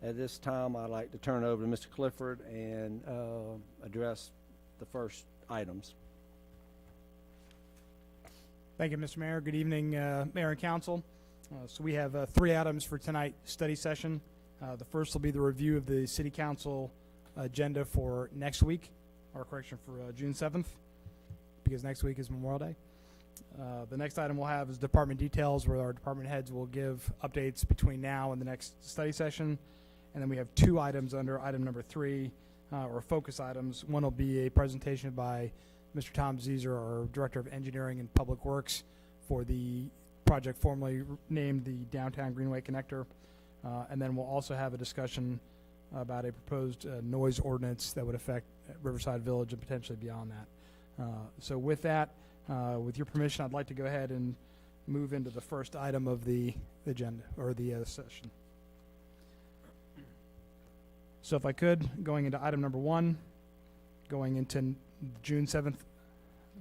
At this time, I'd like to turn it over to Mr. Clifford and address the first items. Thank you, Mr. Mayor. Good evening, Mayor and Council. So we have 3 items for tonight's study session. The first will be the review of the City Council agenda for next week, or correction, for June 7th, because next week is Memorial Day. The next item we'll have is department details, where our department heads will give updates between now and the next study session. And then we have 2 items under item number 3, or focus items. One will be a presentation by Mr. Tom Zeeser, our Director of Engineering and Public Works, for the project formerly named the Downtown Greenway Connector. And then we'll also have a discussion about a proposed noise ordinance that would affect Riverside Village and potentially beyond that. So with that, with your permission, I'd like to go ahead and move into the first item of the agenda, or the session. So if I could, going into item number 1, going into June 7th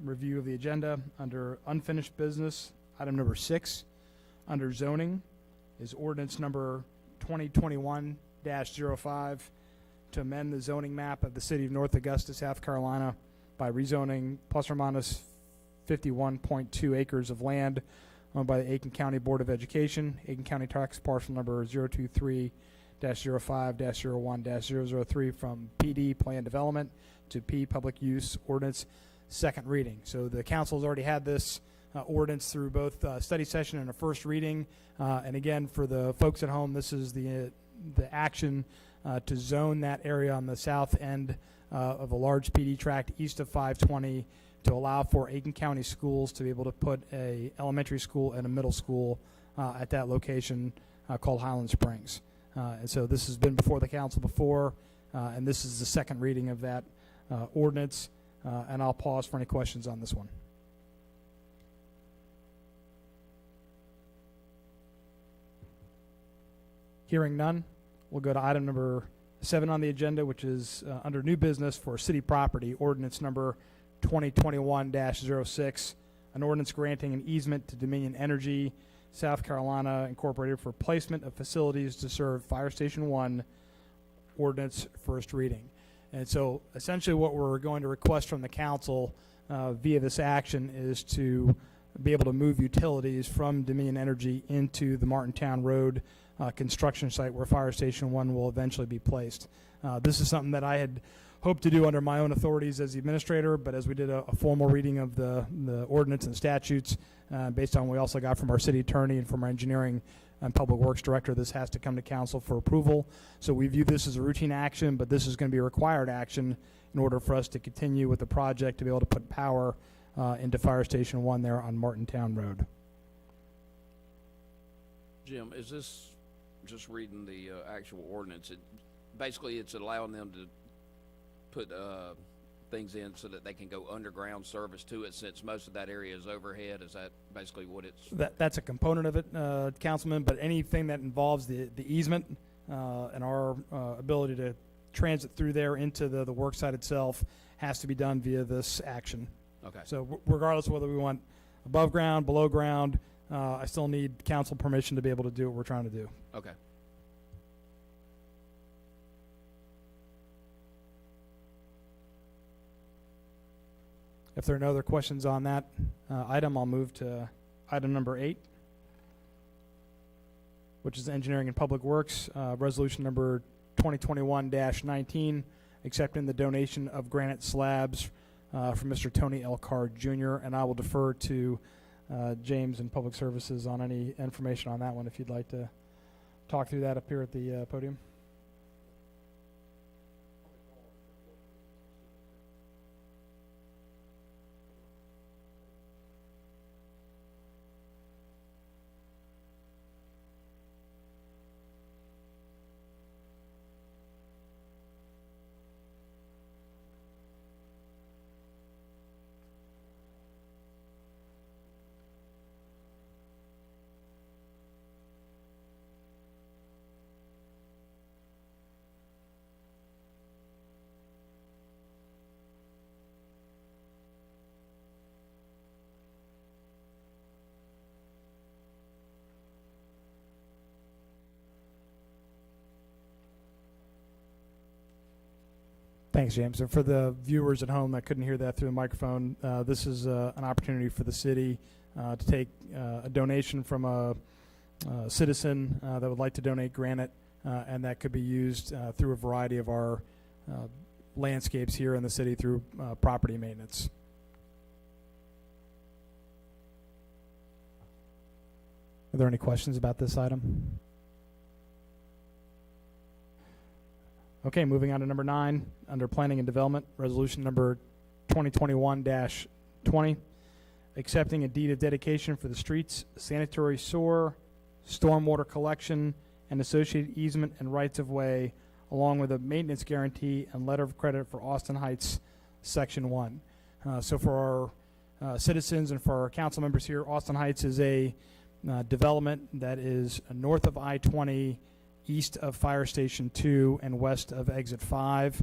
review of the agenda, under unfinished business, item number 6, under zoning, is ordinance number 2021-05 to amend the zoning map of the city of North Augusta, South Carolina, by rezoning plus or minus 51.2 acres of land owned by the Aiken County Board of Education, Aiken County tax parcel number 023-05-01-003 from PD Plan Development to P Public Use Ordinance, second reading. So the council has already had this ordinance through both study session and a first reading. And again, for the folks at home, this is the action to zone that area on the south end of a large PD tract east of 520 to allow for Aiken County schools to be able to put a elementary school and a middle school at that location called Highland Springs. And so this has been before the council before, and this is the second reading of that ordinance. And I'll pause for any questions on this one. Hearing none, we'll go to item number 7 on the agenda, which is under new business for city property, ordinance number 2021-06, an ordinance granting an easement to Dominion Energy, South Carolina Incorporated, for placement of facilities to serve Fire Station 1, ordinance first reading. And so essentially what we're going to request from the council via this action is to be able to move utilities from Dominion Energy into the Martintown Road construction site where Fire Station 1 will eventually be placed. This is something that I had hoped to do under my own authorities as the administrator, but as we did a formal reading of the ordinance and statutes, based on what we also got from our city attorney and from our engineering and public works director, this has to come to council for approval. So we view this as a routine action, but this is going to be a required action in order for us to continue with the project to be able to put power into Fire Station 1 there on Martintown Road. Jim, is this, just reading the actual ordinance, basically it's allowing them to put things in so that they can go underground service to it, since most of that area is overhead? Is that basically what it's? That's a component of it, Councilman, but anything that involves the easement and our ability to transit through there into the work site itself has to be done via this action. Okay. So regardless of whether we want above ground, below ground, I still need council permission to be able to do what we're trying to do. Okay. If there are no other questions on that item, I'll move to item number 8, which is Engineering and Public Works, resolution number 2021-19, accepting the donation of granite slabs from Mr. Tony L. Carr Jr., and I will defer to James in Public Services on any information on that one if you'd like to talk through that up here at the podium. Thanks, James. And for the viewers at home that couldn't hear that through the microphone, this is an opportunity for the city to take a donation from a citizen that would like to donate granite, and that could be used through a variety of our landscapes here in the city through property maintenance. Are there any questions about this item? Okay, moving on to number 9, under Planning and Development, Resolution number 2021-20, accepting a deed of dedication for the streets, sanitary sewer, stormwater collection, and associated easement and rights-of-way, along with a maintenance guarantee and letter of credit for Austin Heights, Section 1. So for our citizens and for our council members here, Austin Heights is a development that is north of I-20, east of Fire Station 2, and west of Exit 5.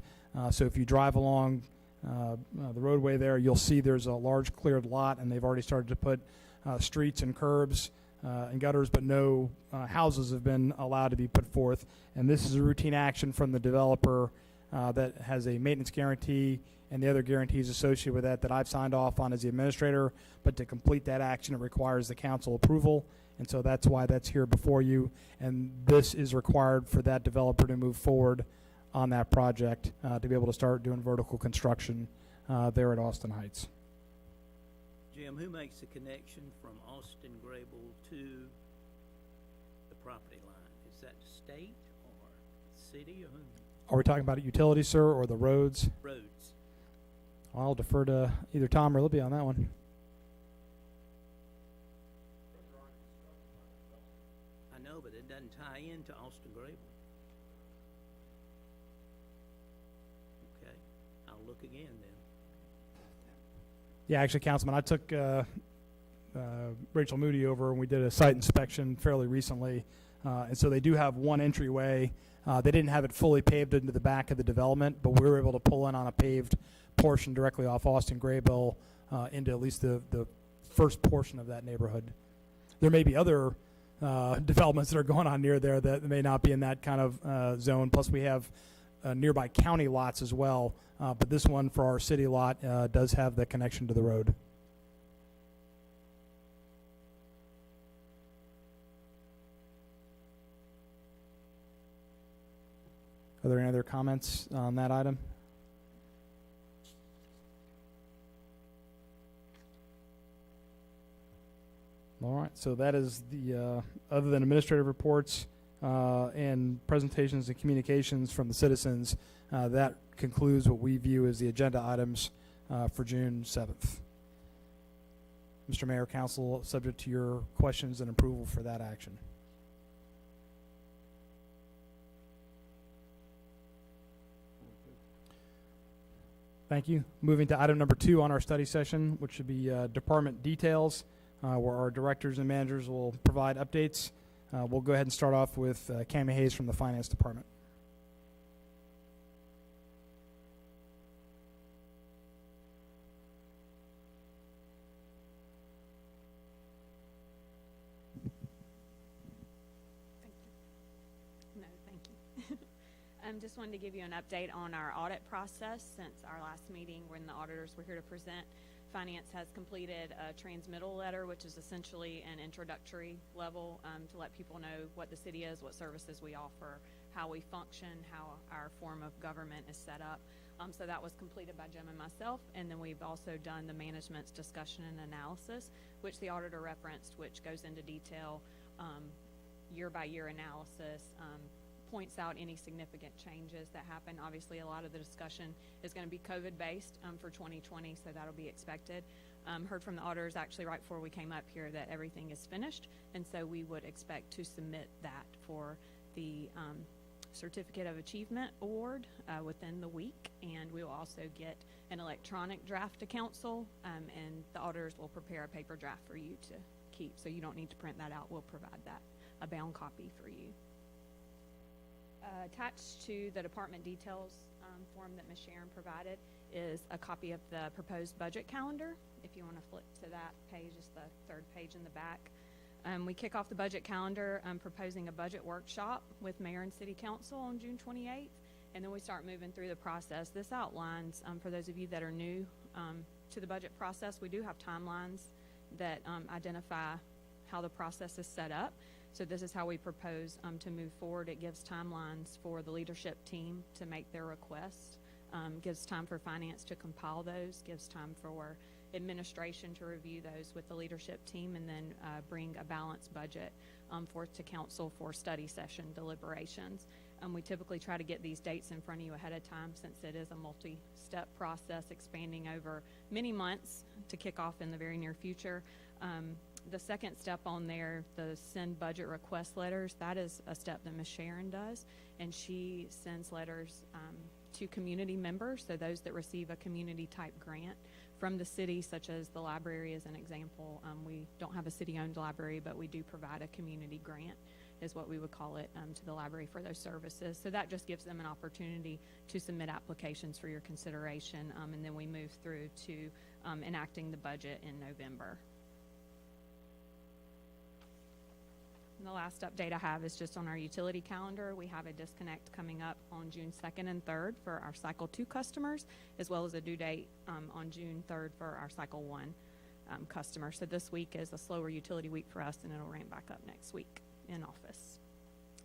So if you drive along the roadway there, you'll see there's a large cleared lot, and they've already started to put streets and curbs and gutters, but no houses have been allowed to be put forth. And this is a routine action from the developer that has a maintenance guarantee and the other guarantees associated with that that I've signed off on as the administrator. But to complete that action, it requires the council approval. And so that's why that's here before you. And this is required for that developer to move forward on that project to be able to start doing vertical construction there at Austin Heights. Jim, who makes the connection from Austin Grable to the property line? Is that the state or city or whom? Are we talking about utilities, sir, or the roads? Roads. I'll defer to either Tom or Libby on that one. I know, but it doesn't tie into Austin Grable. Okay, I'll look again then. Yeah, actually, Councilman, I took Rachel Moody over and we did a site inspection fairly recently. And so they do have one entryway. They didn't have it fully paved into the back of the development, but we were able to pull in on a paved portion directly off Austin Graybill into at least the first portion of that neighborhood. There may be other developments that are going on near there that may not be in that kind of zone. Plus, we have nearby county lots as well. But this one for our city lot does have the connection to the road. Are there any other comments on that item? All right, so that is the, other than administrative reports and presentations and communications from the citizens, that concludes what we view as the agenda items for June 7th. Mr. Mayor, Council, subject to your questions and approval for that action. Thank you. Moving to item number 2 on our study session, which should be department details, where our directors and managers will provide updates. We'll go ahead and start off with Cammie Hayes from the Finance Department. Just wanted to give you an update on our audit process since our last meeting when the auditors were here to present. Finance has completed a transmittal letter, which is essentially an introductory level to let people know what the city is, what services we offer, how we function, how our form of government is set up. So that was completed by Jim and myself, and then we've also done the management's discussion and analysis, which the auditor referenced, which goes into detail, year-by-year analysis, points out any significant changes that happen. Obviously, a lot of the discussion is going to be COVID-based for 2020, so that'll be expected. Heard from the auditors actually right before we came up here that everything is finished, and so we would expect to submit that for the Certificate of Achievement Award within the week, and we will also get an electronic draft to council, and the auditors will prepare a paper draft for you to keep, so you don't need to print that out. We'll provide that, a bound copy for you. Attached to the department details form that Ms. Sharon provided is a copy of the proposed budget calendar. If you want to flip to that page, it's the third page in the back. We kick off the budget calendar proposing a budget workshop with Mayor and City Council on June 28th, And then we start moving through the process. This outlines, for those of you that are new to the budget process, we do have timelines that identify how the process is set up. So this is how we propose to move forward. It gives timelines for the leadership team to make their requests, gives time for finance to compile those, gives time for administration to review those with the leadership team, and then bring a balanced budget forth to council for study session deliberations. We typically try to get these dates in front of you ahead of time, since it is a multi-step process expanding over many months to kick off in the very near future. The second step on there, the send budget request letters, that is a step that Ms. Sharon does, and she sends letters to community members, so those that receive a community type grant from the city, such as the library as an example. We don't have a city-owned library, but we do provide a community grant, is what we would call it, to the library for those services. So that just gives them an opportunity to submit applications for your consideration, and then we move through to enacting the budget in November. And the last update I have is just on our utility calendar. We have a disconnect coming up on June 2nd and 3rd for our Cycle 2 customers, as well as a due date on June 3rd for our Cycle 1 customers. So this week is a slower utility week for us, and it'll ramp back up next week in office.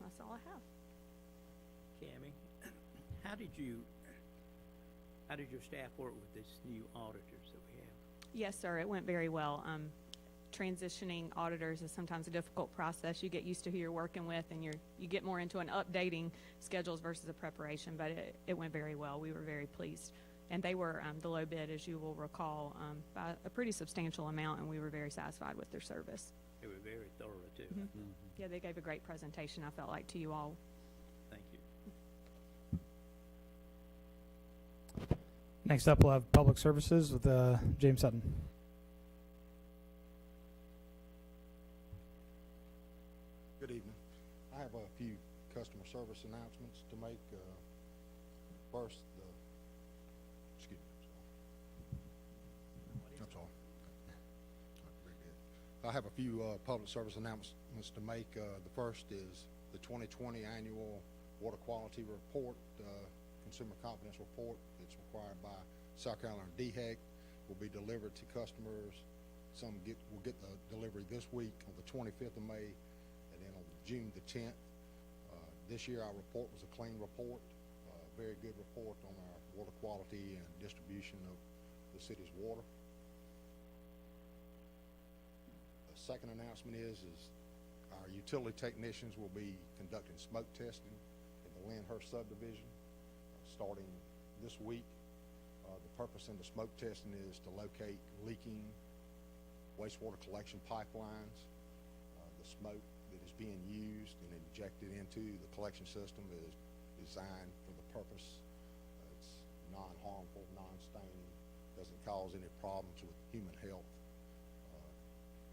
That's all I have. Cammie, how did your staff work with this new auditors that we have? Yes, sir. It went very well. Transitioning auditors is sometimes a difficult process. You get used to who you're working with, and you get more into an updating schedules versus a preparation, but it went very well. We were very pleased. And they were the low bid, as you will recall, by a pretty substantial amount, and we were very satisfied with their service. They were very thorough, too. Mm-hmm. Yeah, they gave a great presentation, I felt like, to you all. Thank you. Next up, we'll have Public Services with James Sutton. Good evening. I have a few customer service announcements to make. First, excuse me, I'm sorry. I have a few public service announcements to make. The first is the 2020 annual water quality report, consumer confidence report. It's required by South Carolina DHEC. Will be delivered to customers. Some will get the delivery this week on the 25th of May, and then on June the 10th. This year our report was a clean report, very good report on our water quality and distribution of the city's water. The second announcement is our utility technicians will be conducting smoke testing in the Lyndhurst subdivision starting this week. The purpose in the smoke testing is to locate leaking wastewater collection pipelines. The smoke that is being used and injected into the collection system is designed for the purpose. It's non-harmful, non-staining, doesn't cause any problems with human health.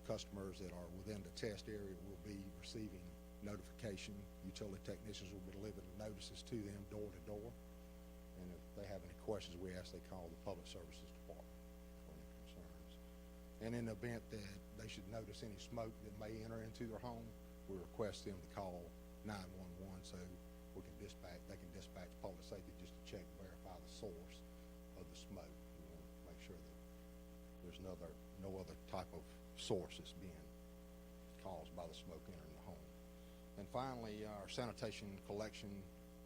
Customers that are within the test area will be receiving notification. Utility technicians will be delivering notices to them door to door. And if they have any questions, we ask they call the Public Services Department for any concerns. And in the event that they should notice any smoke that may enter into their home, we request them to call 911 so they can dispatch public safety just to check and verify the source of the smoke. We want to make sure that there's no other type of source that's being caused by the smoke entering the home. And finally, our sanitation collection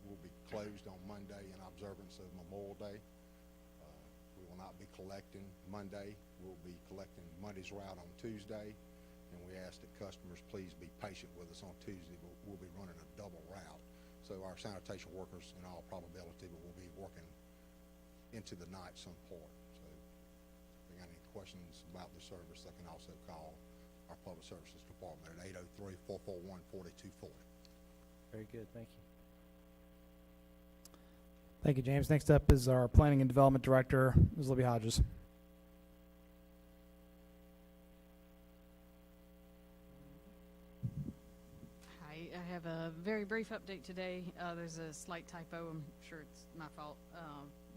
will be closed on Monday in observance of Memorial Day. We will not be collecting Monday. We'll be collecting Monday's route on Tuesday, and we ask that customers please be patient with us on Tuesday. We'll be running a double route, so our sanitation workers, in all probability, will be working into the night some part. So if they got any questions about the service, they can also call our Public Services Department at 803-441-4240. Very good, thank you. Thank you, James. Next up is our Planning and Development Director, Ms. Libby Hodges. Hi, I have a very brief update today. There's a slight typo. I'm sure it's my fault.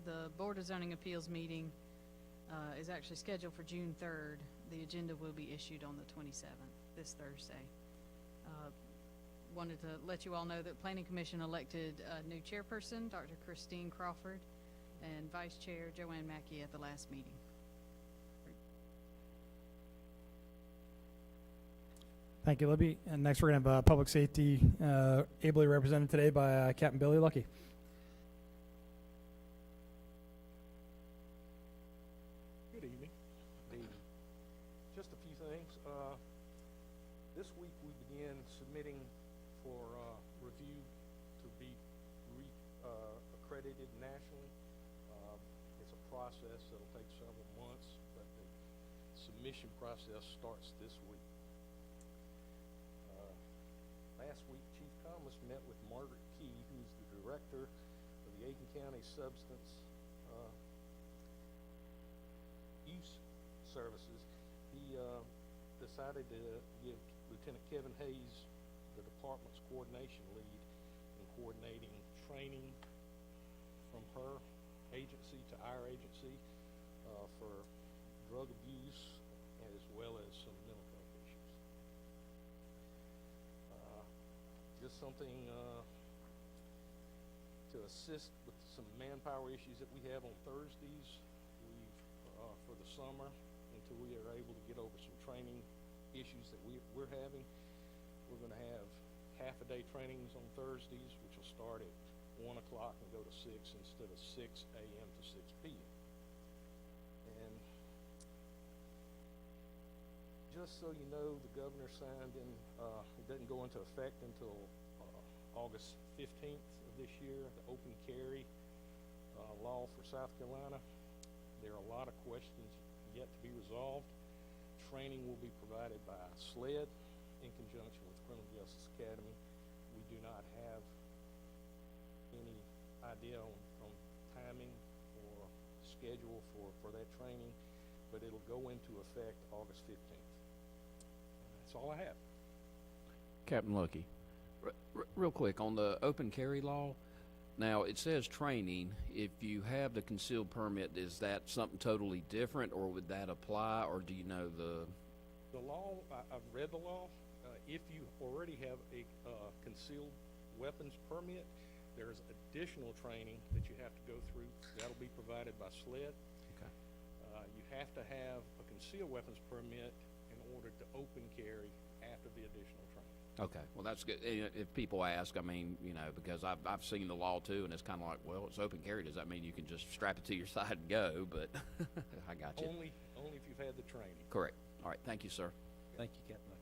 The Board of Zoning Appeals meeting is actually scheduled for June 3rd. The agenda will be issued on the 27th, this Thursday. wanted to let you all know that Planning Commission elected a new chairperson, Dr. Christine Crawford, and Vice Chair Joanne Mackey at the last meeting. Thank you, Libby. And next, we're going to have public safety ably represented today by Captain Billy Lucky. Good evening. Just a few things. This week we began submitting for review to be accredited nationally. It's a process that'll take several months, but the submission process starts this week. Last week, Chief Thomas met with Margaret Key, who's the director of the Aiken County Substance Use Services. He decided to give Lieutenant Kevin Hayes the department's coordination lead in coordinating training from her agency to our agency for drug abuse as well as some mental health issues. Just something to assist with some manpower issues that we have on Thursdays. We've for the summer, until we are able to get over some training issues that we're having, we're going to have half-a-day trainings on Thursdays, which will start at 1 o'clock and go to 6 instead of 6 a.m. to 6 p.m. And just so you know, the governor signed in, it doesn't go into effect until August 15th of this year, the open carry law for South Carolina. There are a lot of questions yet to be resolved. Training will be provided by SLED in conjunction with Criminal Justice Academy. We do not have any idea on timing or schedule for that training, but it'll go into effect August 15th. That's all I have. Captain Lucky, real quick, on the open carry law, now it says training. If you have the concealed permit, is that something totally different, or would that apply, or do you know the law? I've read the law. If you already have a concealed weapons permit, there's additional training that you have to go through. That'll be provided by SLED. Okay. You have to have a concealed weapons permit in order to open carry after the additional training. Okay, well, that's good. If people ask, I mean, you know, because I've seen the law too, and it's kind of like, well, it's open carry. Does that mean you can just strap it to your side and go? But I got you. Only if you've had the training. Correct. All right, thank you, sir. Thank you, Captain Lucky.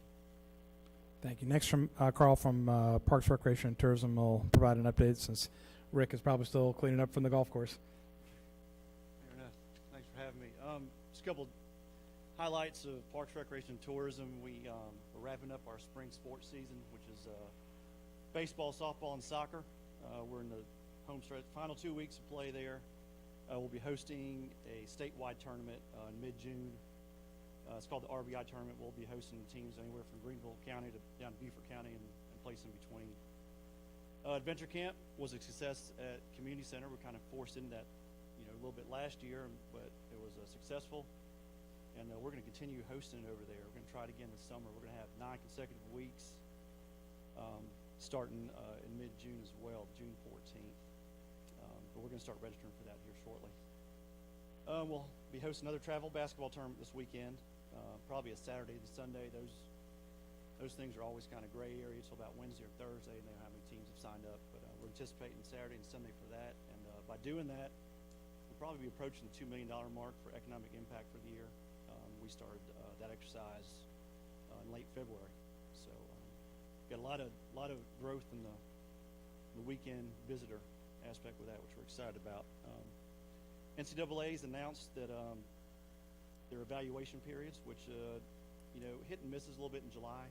Thank you. Next, from Carl from Parks, Recreation, and Tourism will provide an update since Rick is probably still cleaning up from the golf course. Fair enough. Thanks for having me. Just a couple highlights of Parks, Recreation, and Tourism. We're wrapping up our spring sports season, which is baseball, softball, and soccer. We're in the home stretch, final 2 weeks of play there. We'll be hosting a statewide tournament in mid-June. It's called the Rbi Tournament. We'll be hosting teams anywhere from Greenville County to down to Beaufort County and place in between. Adventure Camp was a success at Community Center. We're kind of forced into that, a little bit last year, but it was successful. And we're going to continue hosting it over there. We're going to try it again this summer. We're going to have 9 consecutive weeks, starting in mid-June as well, June 14th. But we're going to start registering for that here shortly. We'll be hosting another travel basketball tournament this weekend, probably a Saturday to Sunday. Those things are always kind of gray area till about Wednesday or Thursday, and they don't know how many teams have signed up. But we're anticipating Saturday and Sunday for that. And by doing that, we'll probably be approaching the $2 million mark for economic impact for the year. We started that exercise in late February, so got a lot of growth in the weekend visitor aspect with that, which we're excited about. NCAA's announced that their evaluation periods, which hit and misses a little bit in July,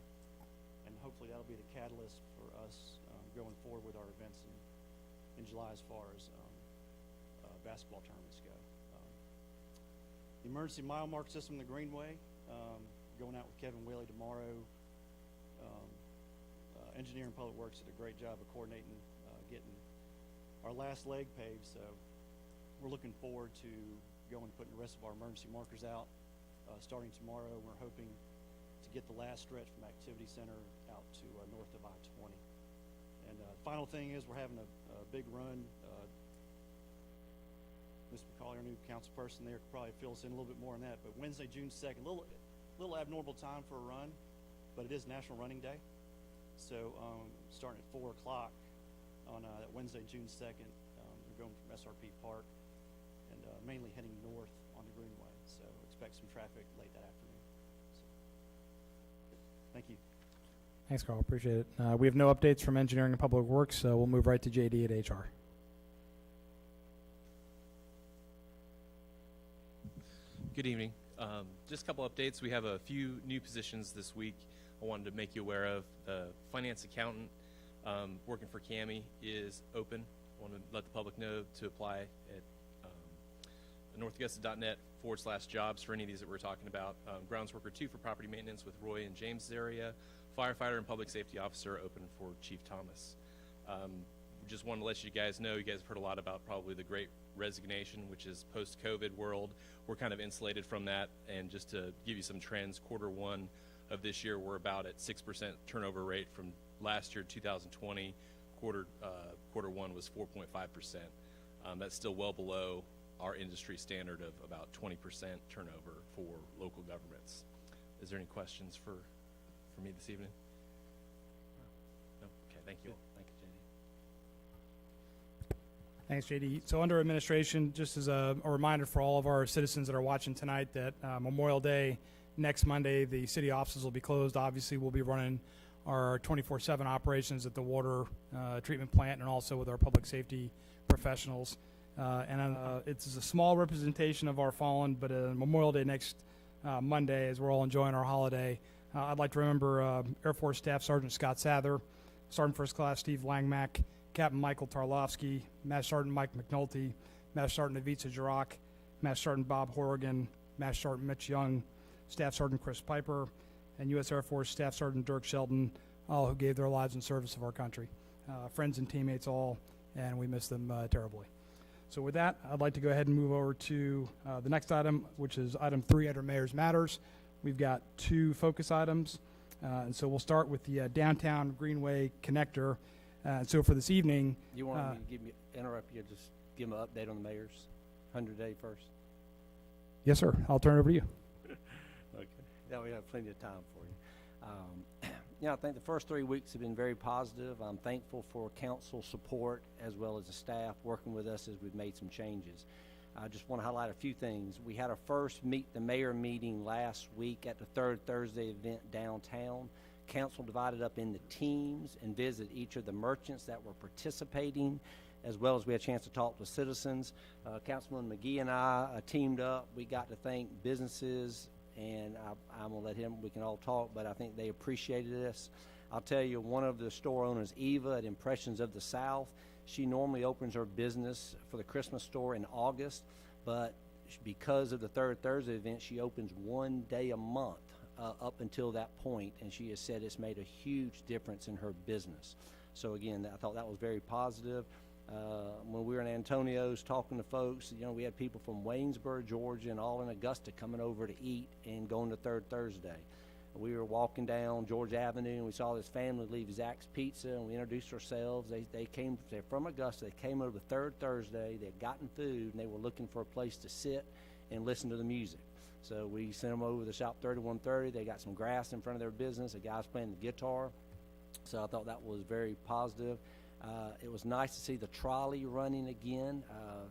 and hopefully that'll be the catalyst for us going forward with our events in July as far as basketball tournaments go. The emergency mile mark system in the Greenway, going out with Kevin Whaley tomorrow. Engineering Public Works did a great job of coordinating getting our last leg paved, so we're looking forward to going and putting the rest of our emergency markers out starting tomorrow. We're hoping to get the last stretch from Activity Center out to north of I-20. And final thing is we're having a big run. Ms. McCauley, our new council person there, could probably fill us in a little bit more on that. But Wednesday, June 2nd, little abnormal time for a run, but it is National Running Day. So starting at 4 o'clock on that Wednesday, June 2nd, we're going from SRP Park and mainly heading north on the Greenway. So expect some traffic late that afternoon. So, thank you. Thanks, Carl. Appreciate it. We have no updates from Engineering and Public Works, so we'll move right to JD at HR. Good evening. Just a couple updates. We have a few new positions this week I wanted to make you aware of. The finance accountant working for Cami is open. I want to let the public know to apply at northaugusta.net/jobs for any of these that we're talking about. Grounds worker 2 for property maintenance with Roy and James area. Firefighter and public safety officer open for Chief Thomas. Just wanted to let you guys know, you guys have heard a lot about probably the great resignation, which is post-COVID world. We're kind of insulated from that, and just to give you some trends, Q1 of this year, we're about at 6% turnover rate from last year, 2020. Q1 was 4.5%. That's still well below our industry standard of about 20% turnover for local governments. Is there any questions for me this evening? No? Okay, thank you. Thank you, JD. Thanks, JD. So under administration, just as a reminder for all of our citizens that are watching tonight that Memorial Day, next Monday, the city offices will be closed. Obviously, we'll be running our 24/7 operations at the water treatment plant and also with our public safety professionals. It's a small representation of our fallen, but Memorial Day next Monday, as we're all enjoying our holiday, I'd like to remember Air Force Staff Sergeant Scott Sather, Sergeant First Class Steve Langmack, Captain Michael Tarlovsky, Master Sergeant Mike McNulty, Master Sergeant Ivica Jirok, Master Sergeant Bob Horrigan, Master Sergeant Mitch Young, Staff Sergeant Chris Piper, and U.S. Air Force Staff Sergeant Dirk Sheldon, all who gave their lives in service of our country. Friends and teammates all, and we miss them terribly. So with that, I'd like to go ahead and move over to the next item, which is item 3 under Mayor's Matters. We've got 2 focus items, and so we'll start with the downtown Greenway connector. So for this evening, You want me to interrupt you, just give them an update on the mayor's 100-day first? yes, sir. I'll turn it over to you. Okay. That we have plenty of time for you. I think the first 3 weeks have been very positive. I'm thankful for council support as well as the staff working with us as we've made some changes. I just want to highlight a few things. We had our first Meet the Mayor meeting last week at the third Thursday event downtown. Council divided up into teams and visited each of the merchants that were participating, as well as we had a chance to talk to citizens. Councilman McGee and I teamed up. We got to thank businesses, and I'm going to let him, we can all talk, but I think they appreciated this. I'll tell you, one of the store owners, Eva at Impressions of the South, she normally opens her business for the Christmas store in August, but because of the third Thursday event, she opens 1 day a month up until that point, and she has said it's made a huge difference in her business. So again, I thought that was very positive. When we were in Antonio's talking to folks, we had people from Waynesboro, Georgia, and all in Augusta coming over to eat and going to third Thursday. We were walking down Georgia Avenue, and we saw this family leave Zach's Pizza, and we introduced ourselves. They're from Augusta. They came over the third Thursday. They had gotten food, and they were looking for a place to sit and listen to the music. So we sent them over to Shop 3130. They got some grass in front of their business. A guy's playing the guitar. So I thought that was very positive. It was nice to see the trolley running again.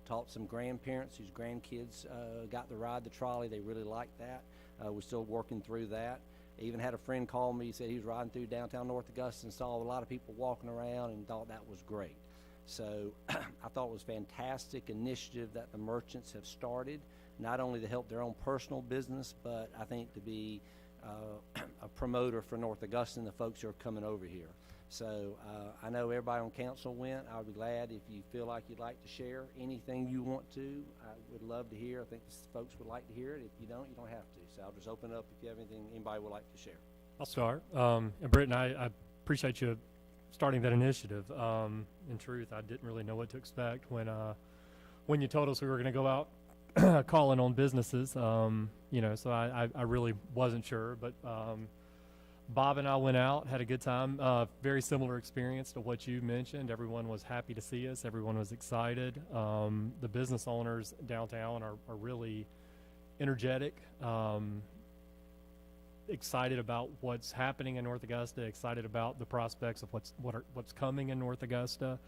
Talked to some grandparents whose grandkids got to ride the trolley. They really liked that. We're still working through that. I even had a friend call me. He said he was riding through downtown North Augusta and saw a lot of people walking around and thought that was great. So I thought it was a fantastic initiative that the merchants have started, not only to help their own personal business, but I think to be a promoter for North Augusta and the folks who are coming over here. So I know everybody on council went. I would be glad if you feel like you'd like to share anything you want to. I would love to hear. I think the folks would like to hear it. If you don't, you don't have to. So I'll just open up if you have anything anybody would like to share. I'll start. And Britt and I appreciate you starting that initiative. In truth, I didn't really know what to expect when you told us we were going to go out calling on businesses. So I really wasn't sure, but Bob and I went out, had a good time. Very similar experience to what you mentioned. Everyone was happy to see us. Everyone was excited. The business owners downtown are really energetic, excited about what's happening in North Augusta, excited about the prospects of what's coming in North Augusta.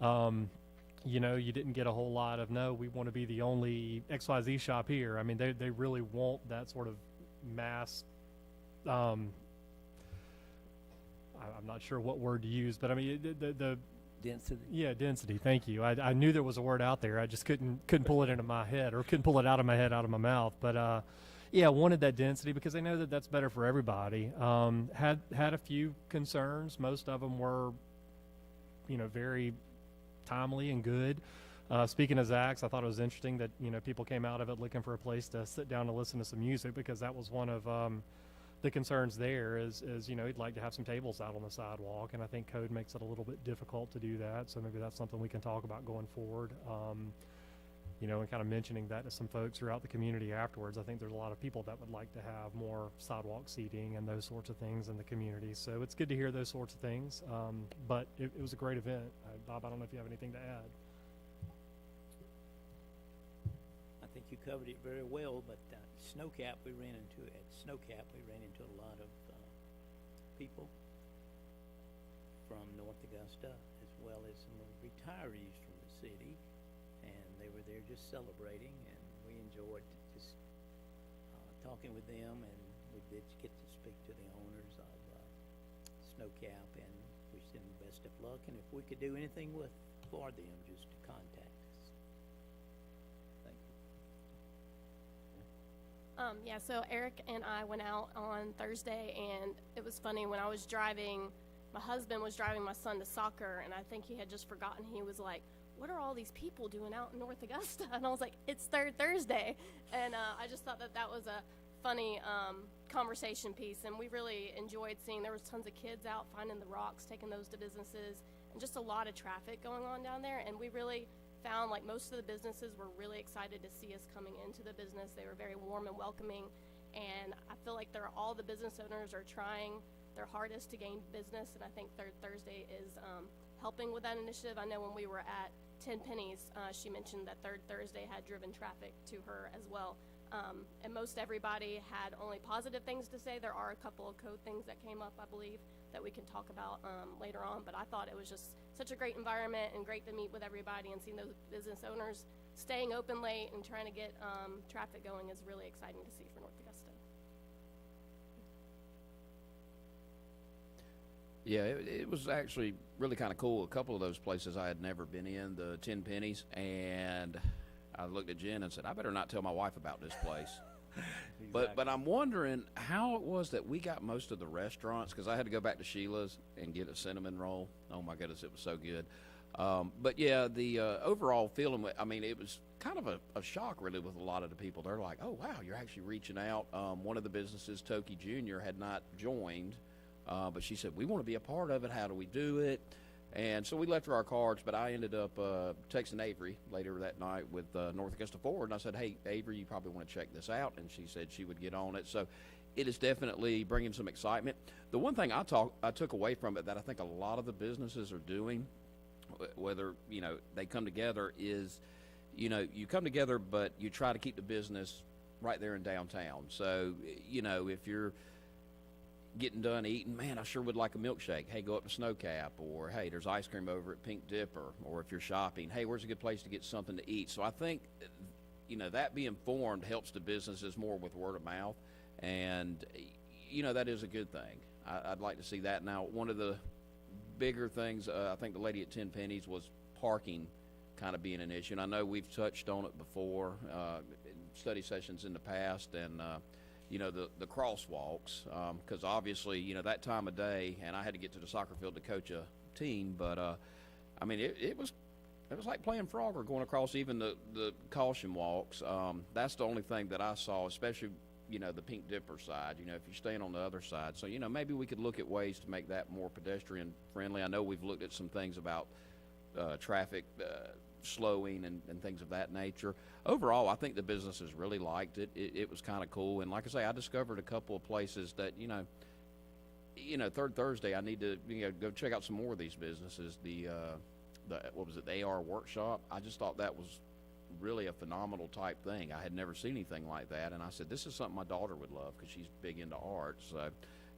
You know, you didn't get a whole lot of, no, we want to be the only XYZ shop here. I mean, they really want that sort of mass, I'm not sure what word to use, but I mean, the Density. yeah, density. Thank you. I knew there was a word out there. I just couldn't pull it into my head, or couldn't pull it out of my head, out of my mouth. But yeah, wanted that density because they know that that's better for everybody. Had a few concerns. Most of them were, you know, very timely and good. Speaking of Zach's, I thought it was interesting that, you know, people came out of it looking for a place to sit down and listen to some music, because that was one of the concerns there is, you know, he'd like to have some tables out on the sidewalk, and I think code makes it a little bit difficult to do that. So maybe that's something we can talk about going forward. You know, and kind of mentioning that to some folks throughout the community afterwards. I think there's a lot of people that would like to have more sidewalk seating and those sorts of things in the community. So it's good to hear those sorts of things. But it was a great event. Bob, I don't know if you have anything to add. I think you covered it very well, but Snowcap, we ran into a lot of people from North Augusta, as well as some of the retirees from the city, and they were there just celebrating, and we enjoyed just talking with them, and we did get to speak to the owners of Snowcap, and wish them the best of luck, and if we could do anything for them, just to contact us. Thank you. Yeah, so Eric and I went out on Thursday, and it was funny. When I was driving, my husband was driving my son to soccer, and I think he had just forgotten. He was like, what are all these people doing out in North Augusta? And I was like, it's Third Thursday. And I just thought that was a funny conversation piece, and we really enjoyed seeing there was tons of kids out finding the rocks, taking those to businesses, and just a lot of traffic going on down there. And we really found like most of the businesses were really excited to see us coming into the business. They were very warm and welcoming, and I feel like all the business owners are trying their hardest to gain business, and I think Third Thursday is helping with that initiative. I know when we were at 10 Pennies, she mentioned that Third Thursday had driven traffic to her as well. And most everybody had only positive things to say. There are a couple of code things that came up, I believe, that we can talk about later on, but I thought it was just such a great environment and great to meet with everybody, and seeing those business owners staying open late and trying to get traffic going is really exciting to see for North Augusta. Yeah, it was actually really kind of cool. A couple of those places I had never been in, the 10 Pennies, and I looked at Jen and said, I better not tell my wife about this place. Exactly. But I'm wondering how it was that we got most of the restaurants, because I had to go back to Sheila's and get a cinnamon roll. Oh my goodness, it was so good. But yeah, the overall feeling, I mean, it was kind of a shock really with a lot of the people. They're like, oh wow, you're actually reaching out. One of the businesses, Toki Jr., had not joined, but she said, we want to be a part of it. How do we do it? And so we left her our cards, but I ended up texting Avery later that night with North Augusta Forward, and I said, hey, Avery, you probably want to check this out, and she said she would get on it. So it is definitely bringing some excitement. The one thing I took away from it that I think a lot of the businesses are doing, whether, you know, they come together, is, you know, you come together, but you try to keep the business right there in downtown. So, you know, if you're getting done eating, man, I sure would like a milkshake. Hey, go up to Snowcap, or hey, there's ice cream over at Pink Dipper, or if you're shopping, hey, where's a good place to get something to eat? So I think, you know, that being formed helps the businesses more with word of mouth, and, you know, that is a good thing. I'd like to see that. Now, one of the bigger things, I think the lady at 10 Pennies, was parking kind of being an issue, and I know we've touched on it before in study sessions in the past, and you know, the crosswalks, because obviously, you know, that time of day, and I had to get to the soccer field to coach a team, but I mean, it was like playing Frogger going across even the caution walks. That's the only thing that I saw, especially, you know, the Pink Dipper side, you know, if you're staying on the other side. So, you know, maybe we could look at ways to make that more pedestrian friendly. I know we've looked at some things about traffic slowing and things of that nature. Overall, I think the businesses really liked it. It was kind of cool. And like I say, I discovered a couple of places that, you know, you know, third Thursday, I need to, you know, go check out some more of these businesses. What was it, the AR workshop? I just thought that was really a phenomenal type thing. I had never seen anything like that, and I said, this is something my daughter would love because she's big into art. So,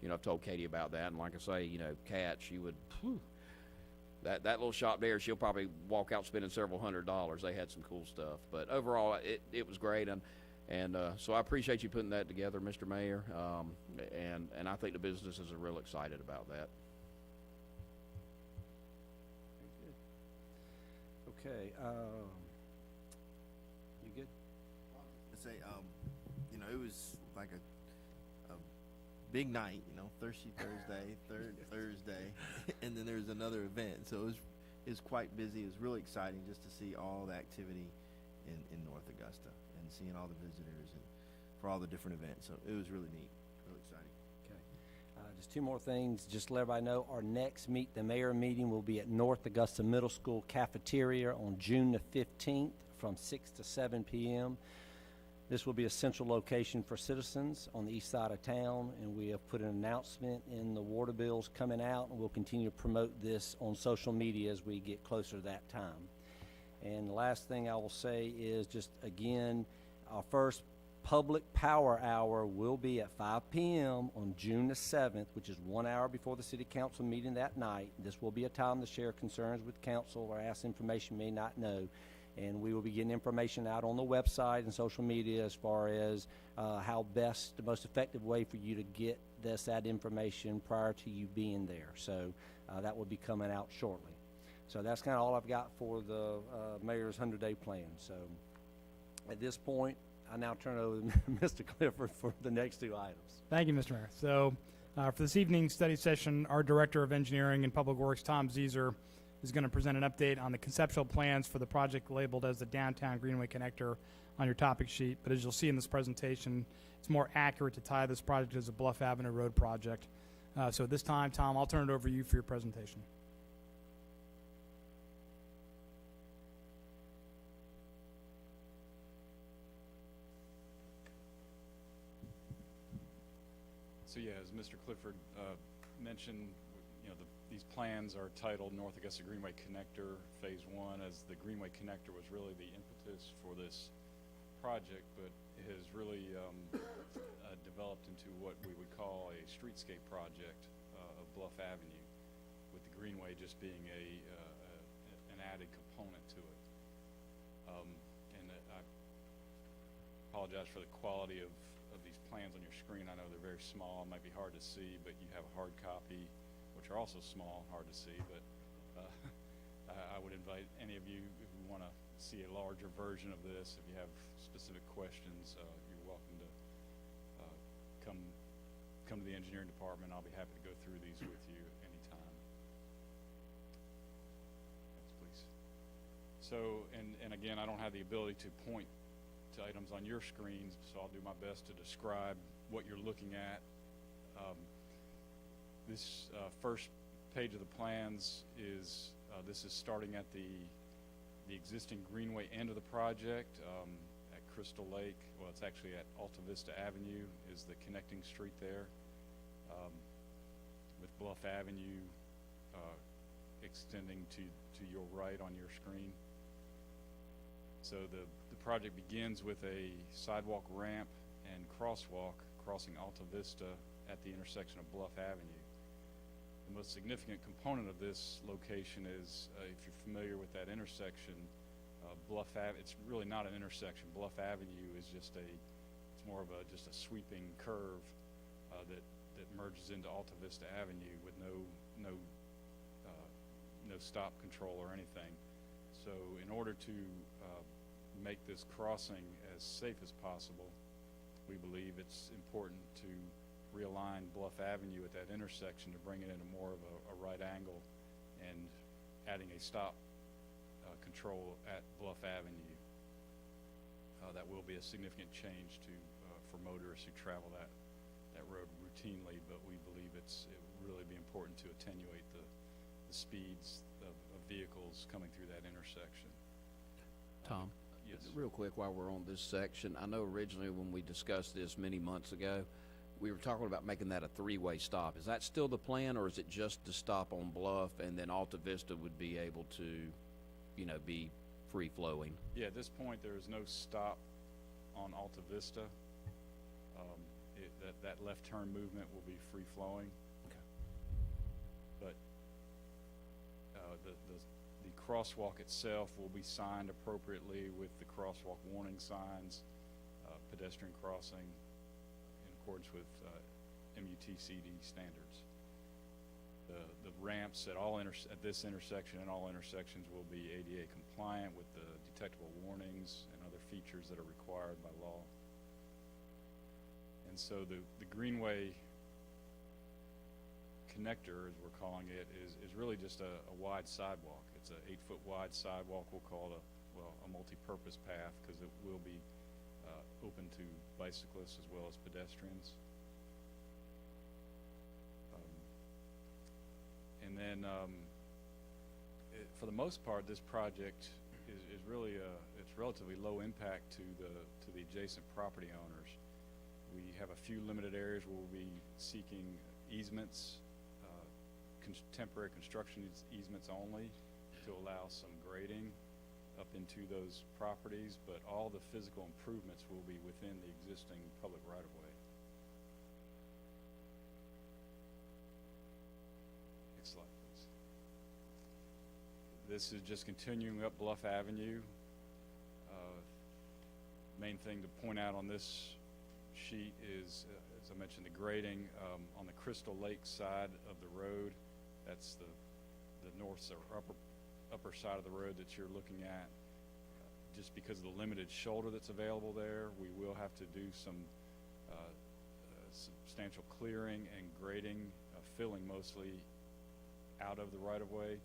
you know, I've told Katie about that, and like I say, you know, Kat, she would, that little shop there, she'll probably walk out spending several $100s. They had some cool stuff, but overall, it was great, and so I appreciate you putting that together, Mr. Mayor, and I think the businesses are real excited about that. Okay, you good? I say, you know, it was like a big night, you know, Thirsty Thursday, third Thursday, and then there's another event. So it was quite busy. It was really exciting just to see all the activity in North Augusta and seeing all the visitors and for all the different events. So it was really neat, really exciting. Okay. Just two more things. Just to let everybody know, our next Meet the Mayor meeting will be at North Augusta Middle School cafeteria on June the 15th from 6 to 7 p.m. This will be a central location for citizens on the east side of town, and we have put an announcement in the water bills coming out, and we'll continue to promote this on social media as we get closer to that time. And the last thing I will say is just, again, our first public power hour will be at 5 p.m. on June the 7th, which is 1 hour before the city council meeting that night. This will be a time to share concerns with council or ask information you may not know. And we will be getting information out on the website and social media as far as how best, the most effective way for you to get that information prior to you being there. So that will be coming out shortly. So that's kind of all I've got for the mayor's 100-day plan. So at this point, I now turn it over to Mr. Clifford for the next two items. Thank you, Mr. Mayor. So for this evening's study session, our Director of Engineering and Public Works, Tom Zeser, is going to present an update on the conceptual plans for the project labeled as the Downtown Greenway Connector on your topic sheet. But as you'll see in this presentation, it's more accurate to tie this project as a Bluff Avenue Road project. So at this time, Tom, I'll turn it over to you for your presentation. So yeah, as Mr. Clifford mentioned, you know, these plans are titled North Augusta Greenway Connector Phase 1, as the Greenway Connector was really the impetus for this project, but it has really developed into what we would call a streetscape project of Bluff Avenue, with the Greenway just being an added component to it. And I apologize for the quality of these plans on your screen. I know they're very small, it might be hard to see, but you have a hard copy, which are also small, hard to see, but I would invite any of you who want to see a larger version of this, if you have specific questions, you're welcome to come to the engineering department. I'll be happy to go through these with you anytime. Next, please. So, and again, I don't have the ability to point to items on your screens, so I'll do my best to describe what you're looking at. This first page of the plans is this is starting at the existing Greenway end of the project at Crystal Lake. Well, it's actually at Alta Vista Avenue is the connecting street there, with Bluff Avenue extending to your right on your screen. So the project begins with a sidewalk ramp and crosswalk crossing Alta Vista at the intersection of Bluff Avenue. The most significant component of this location is, if you're familiar with that intersection, it's really not an intersection. Bluff Avenue is it's more of just a sweeping curve that merges into Alta Vista Avenue with no stop control or anything. So in order to make this crossing as safe as possible, we believe it's important to realign Bluff Avenue at that intersection to bring it into more of a right angle, and adding a stop control at Bluff Avenue. That will be a significant change for motorists who travel that road routinely, but we believe it will really be important to attenuate the speeds of vehicles coming through that intersection. Tom? Yes. Real quick, while we're on this section, I know originally when we discussed this many months ago, we were talking about making that a three-way stop. Is that still the plan, or is it just to stop on Bluff and then Alta Vista would be able to, you know, be free-flowing? Yeah, at this point, there is no stop on Alta Vista. That left turn movement will be free-flowing. Okay. But the crosswalk itself will be signed appropriately with the crosswalk warning signs, pedestrian crossing, in accordance with MUTCD standards. The ramps at at this intersection and all intersections will be ADA compliant with the detectable warnings and other features that are required by law. And so the Greenway connector, as we're calling it, is really just a wide sidewalk. It's a 8-foot wide sidewalk. We'll call it a multi-purpose path, because it will be open to bicyclists as well as pedestrians. And then for the most part, this project is really it's relatively low impact to the adjacent property owners. We have a few limited areas where we'll be seeking easements, temporary construction easements only, to allow some grading up into those properties, but all the physical improvements will be within the existing public right-of-way. Next slide, please. This is just continuing up Bluff Avenue. Main thing to point out on this sheet is, as I mentioned, the grading on the Crystal Lake side of the road. That's the north or upper side of the road that you're looking at. Just because of the limited shoulder that's available there, we will have to do some substantial clearing and grading, filling mostly out of the right-of-way.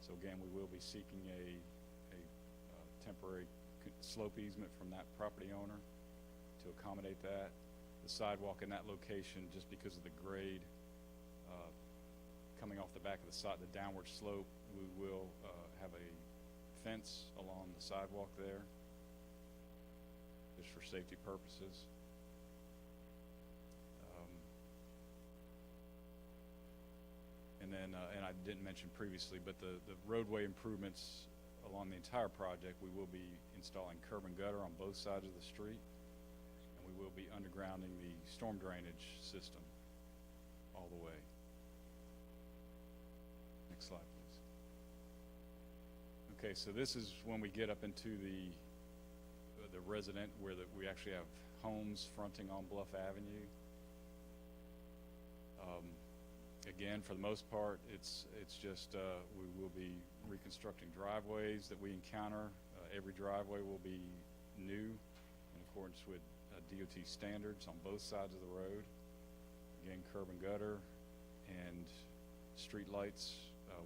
So again, we will be seeking a temporary slope easement from that property owner to accommodate that. The sidewalk in that location, just because of the grade coming off the back of the side, the downward slope, we will have a fence along the sidewalk there, just for safety purposes. And then, and I didn't mention previously, but the roadway improvements along the entire project, we will be installing curb and gutter on both sides of the street, and we will be undergrounding the storm drainage system all the way. Next slide, please. Okay, so this is when we get up into the resident, where we actually have homes fronting on Bluff Avenue. Again, for the most part, it's just we will be reconstructing driveways that we encounter. Every driveway will be new in accordance with DOT standards on both sides of the road. Again, curb and gutter and street lights.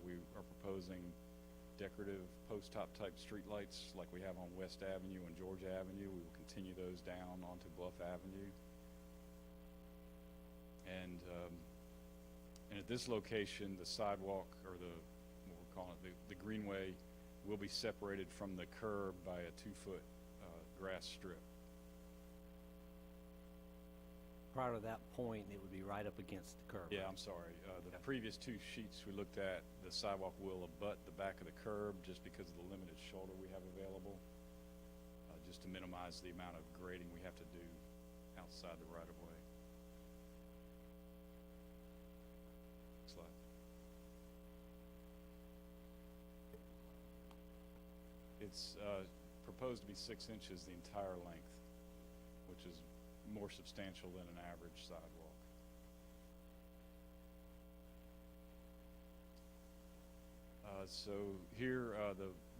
We are proposing decorative post-top type street lights like we have on West Avenue and Georgia Avenue. We will continue those down onto Bluff Avenue. And at this location, the sidewalk, or what we're calling it, the greenway, will be separated from the curb by a 2-foot grass strip. Prior to that point, it would be right up against the curb. Yeah, I'm sorry. The previous two sheets we looked at, the sidewalk will abut the back of the curb just because of the limited shoulder we have available, just to minimize the amount of grading we have to do outside the right-of-way. Slide. It's proposed to be 6 inches the entire length, which is more substantial than an average sidewalk. So here,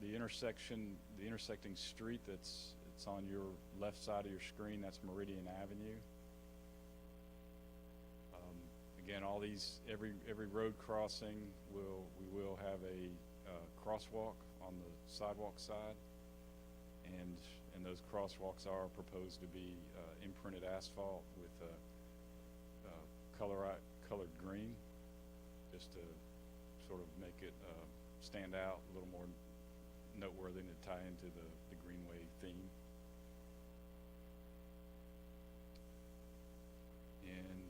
the intersecting street it's on your left side of your screen, that's Meridian Avenue. Again, all these, every road crossing we will have a crosswalk on the sidewalk side, and those crosswalks are proposed to be imprinted asphalt with colored green, just to sort of make it stand out a little more noteworthy and to tie into the Greenway theme. And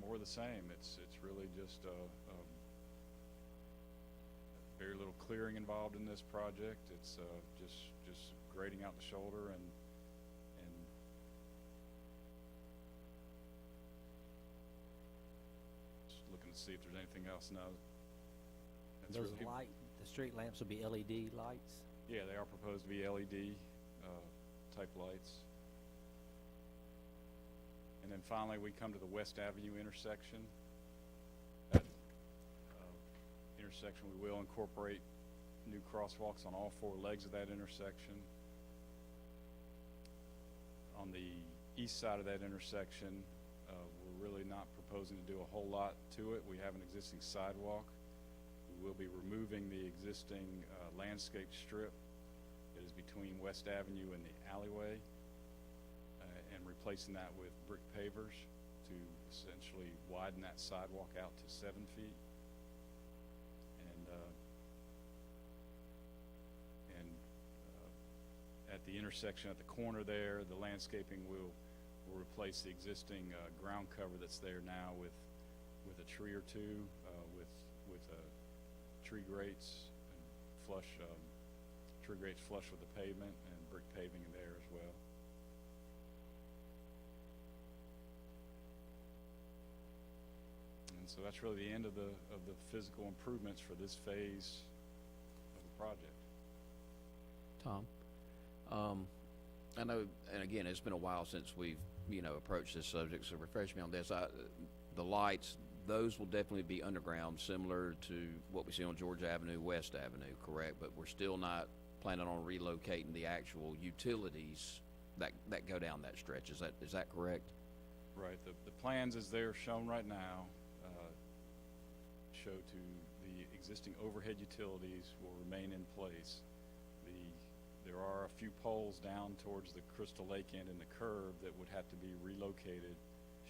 more of the same. It's really just very little clearing involved in this project. It's just grading out the shoulder and just looking to see if there's anything else. No. That's Those really- the street lamps will be LED lights? Yeah, they are proposed to be LED type lights. And then finally, we come to the West Avenue intersection. That intersection, we will incorporate new crosswalks on all four legs of that intersection. On the east side of that intersection, we're really not proposing to do a whole lot to it. We have an existing sidewalk. We will be removing the existing landscape strip that is between West Avenue and the alleyway and replacing that with brick pavers to essentially widen that sidewalk out to 7 feet. And at the intersection at the corner there, the landscaping will replace the existing ground cover that's there now with a tree or two, with tree grates and tree grates flush with the pavement and brick paving in there as well. And so that's really the end of the physical improvements for this phase of the project. Tom, I know, and again, it's been a while since we've approached this subject, so refresh me on this. The lights, those will definitely be underground, similar to what we see on George Avenue, West Avenue, correct? But we're still not planning on relocating the actual utilities that go down that stretch. Is that correct? Right. The plans as they're shown right now show to the existing overhead utilities will remain in place. There are a few poles down towards the Crystal Lake end and the curve that would have to be relocated,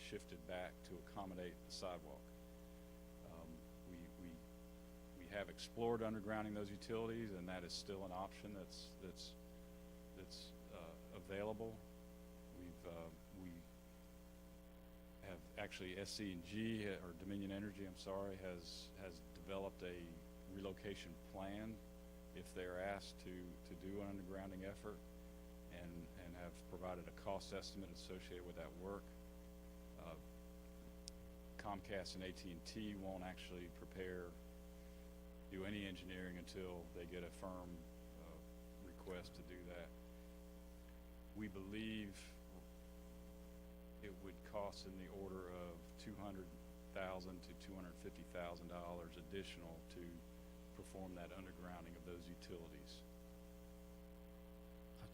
shifted back to accommodate the sidewalk. We have explored undergrounding those utilities, and that is still an option that's available. We have actually SC&G or Dominion Energy, I'm sorry, has developed a relocation plan if they're asked to do an undergrounding effort, and have provided a cost estimate associated with that work. Comcast and AT&T won't actually do any engineering until they get a firm request to do that. We believe it would cost in the order of $200,000 to $250,000 additional to perform that undergrounding of those utilities.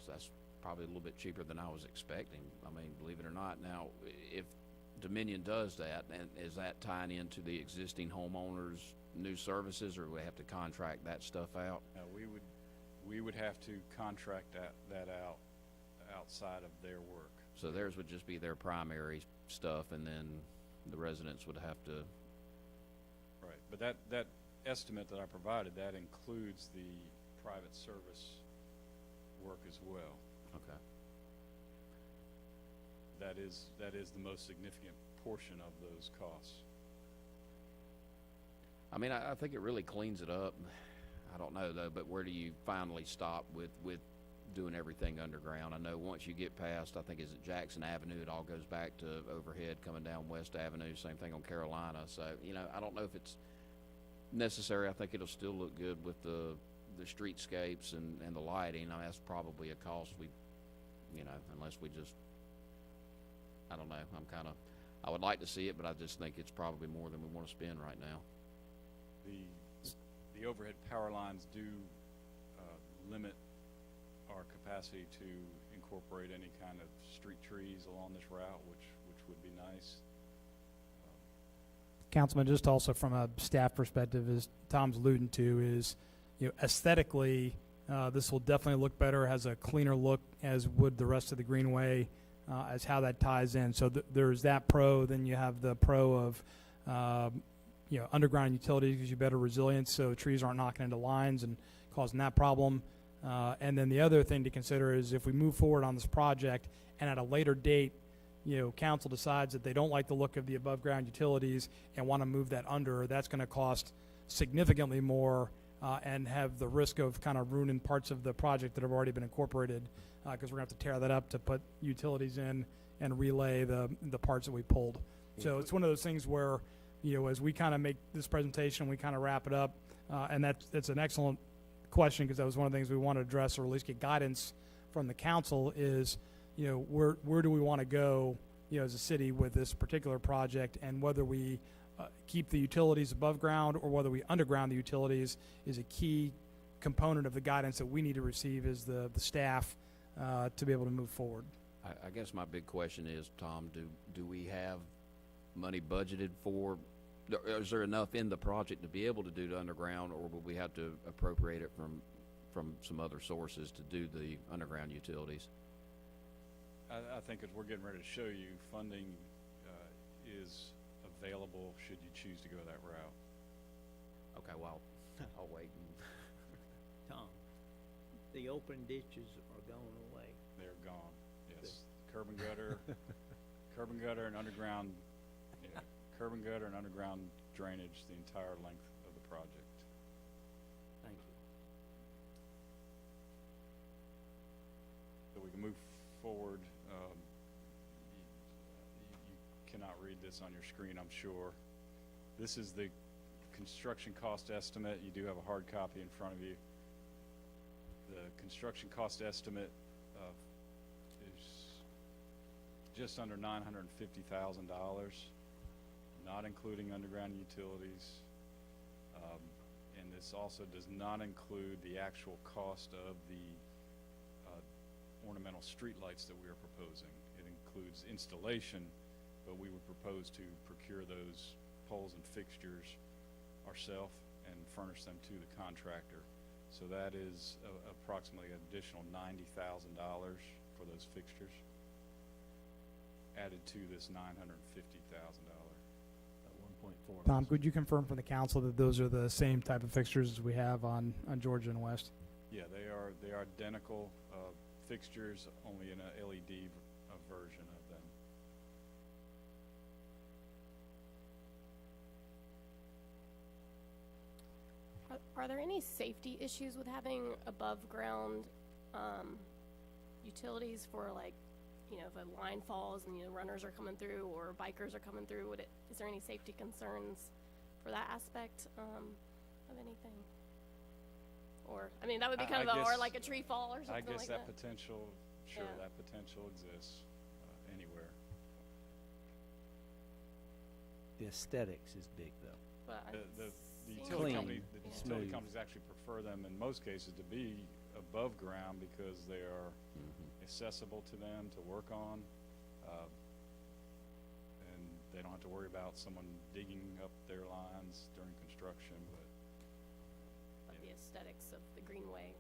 That's probably a little bit cheaper than I was expecting. I mean, believe it or not. Now, if Dominion does that, and is that tying into the existing homeowners' new services, or do we have to contract that stuff out? We would have to contract that out outside of their work. So theirs would just be their primary stuff, and then the residents would have to. Right, but that estimate that I provided, that includes the private service work as well. Okay. That is the most significant portion of those costs. I mean, I think it really cleans it up. I don't know though, but where do you finally stop with doing everything underground? I know once you get past, I think is it Jackson Avenue, it all goes back to overhead coming down West Avenue, same thing on Carolina. So, I don't know if it's necessary. I think it'll still look good with the streetscapes and the lighting. I mean, that's probably a cost unless we just, I don't know. I would like to see it, but I just think it's probably more than we want to spend right now. The overhead power lines do limit our capacity to incorporate any kind of street trees along this route, which would be nice. Councilman, just also from a staff perspective, as Tom's alluding to, is aesthetically, this will definitely look better, has a cleaner look, as would the rest of the Greenway, as how that ties in. So there's that pro. Then you have the pro of underground utilities gives you better resilience, so trees aren't knocking into lines and causing that problem. And then the other thing to consider is if we move forward on this project and at a later date council decides that they don't like the look of the above-ground utilities and want to move that under, that's going to cost significantly more and have the risk of kind of ruining parts of the project that have already been incorporated, because we're going to have to tear that up to put utilities in and relay the parts that we pulled. So it's one of those things where, as we kind of make this presentation, we kind of wrap it up, and that's an excellent question, because that was one of the things we want to address, or at least get guidance from the council is, where do we want to go, as a city with this particular project, and whether we keep the utilities above ground or whether we underground the utilities is a key component of the guidance that we need to receive as the staff to be able to move forward. I guess my big question is, Tom, do we have money budgeted for, is there enough in the project to be able to do the underground, or will we have to appropriate it from some other sources to do the underground utilities? I think as we're getting ready to show you, funding is available should you choose to go that route. Okay, well, I'll wait. Tom, the open ditches are going away. They're gone, yes. Curb and gutter, and underground, curb and gutter and underground drainage the entire length of the project. Thank you. So we can move forward. You cannot read this on your screen, I'm sure. This is the construction cost estimate. You do have a hard copy in front of you. The construction cost estimate is just under $950,000, not including underground utilities. And this also does not include the actual cost of the ornamental streetlights that we are proposing. It includes installation, but we would propose to procure those poles and fixtures ourselves and furnish them to the contractor. So that is approximately an additional $90,000 for those fixtures, added to this $950,000. 1.4. Tom, could you confirm from the council that those are the same type of fixtures as we have on Georgia and West? Yeah, they are identical fixtures, only in a LED version of them. Are there any safety issues with having above ground utilities for, like, if a line falls and runners are coming through or bikers are coming through? Is there any safety concerns for that aspect of anything? Or that would be kind of or like a tree fall or something like that. I guess that potential, sure, Yeah. that potential exists anywhere. The aesthetics is big, though. But The seems utility Clean, company, smooth. actually prefer them in most cases to be above ground because they are accessible to them to work on, and they don't have to worry about someone digging up their lines during construction. But the aesthetics of the Greenway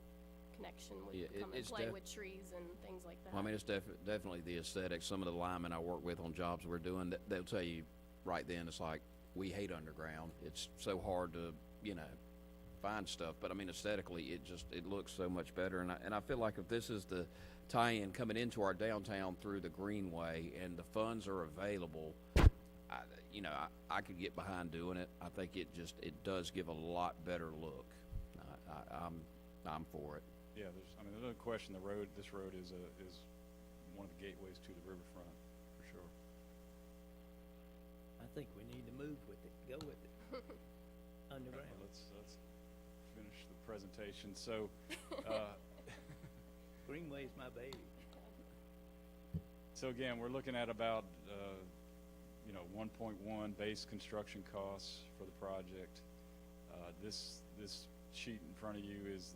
connection would Yeah, come and it's play with trees and things like that. Well, I mean, it's definitely the aesthetics. Some of the linemen I work with on jobs we're doing, they'll tell you right then, it's like, we hate underground. It's so hard to, find stuff. But I mean, aesthetically, it looks so much better. And I feel like if this is the tie-in coming into our downtown through the Greenway and the funds are available, I could get behind doing it. I think it does give a lot better look. I'm for it. yeah, there's no question this road is one of the gateways to the riverfront for sure. I think we need to move with it, go with it. Underground. Well, let's finish the presentation. So, Greenway's my baby. so again, we're looking at about 1.1 base construction costs for the project. This sheet in front of you is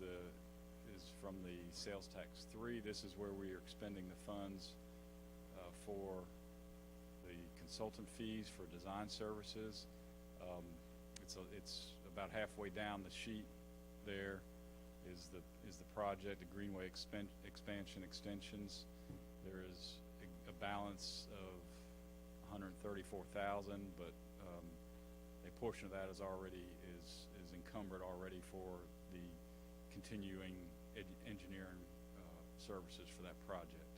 from the sales tax 3. This is where we are expending the funds for the consultant fees for design services. It's about halfway down the sheet. There is the project, the Greenway expansion extensions. There is a balance of $134,000, but a portion of that is encumbered already for the continuing engineering services for that project.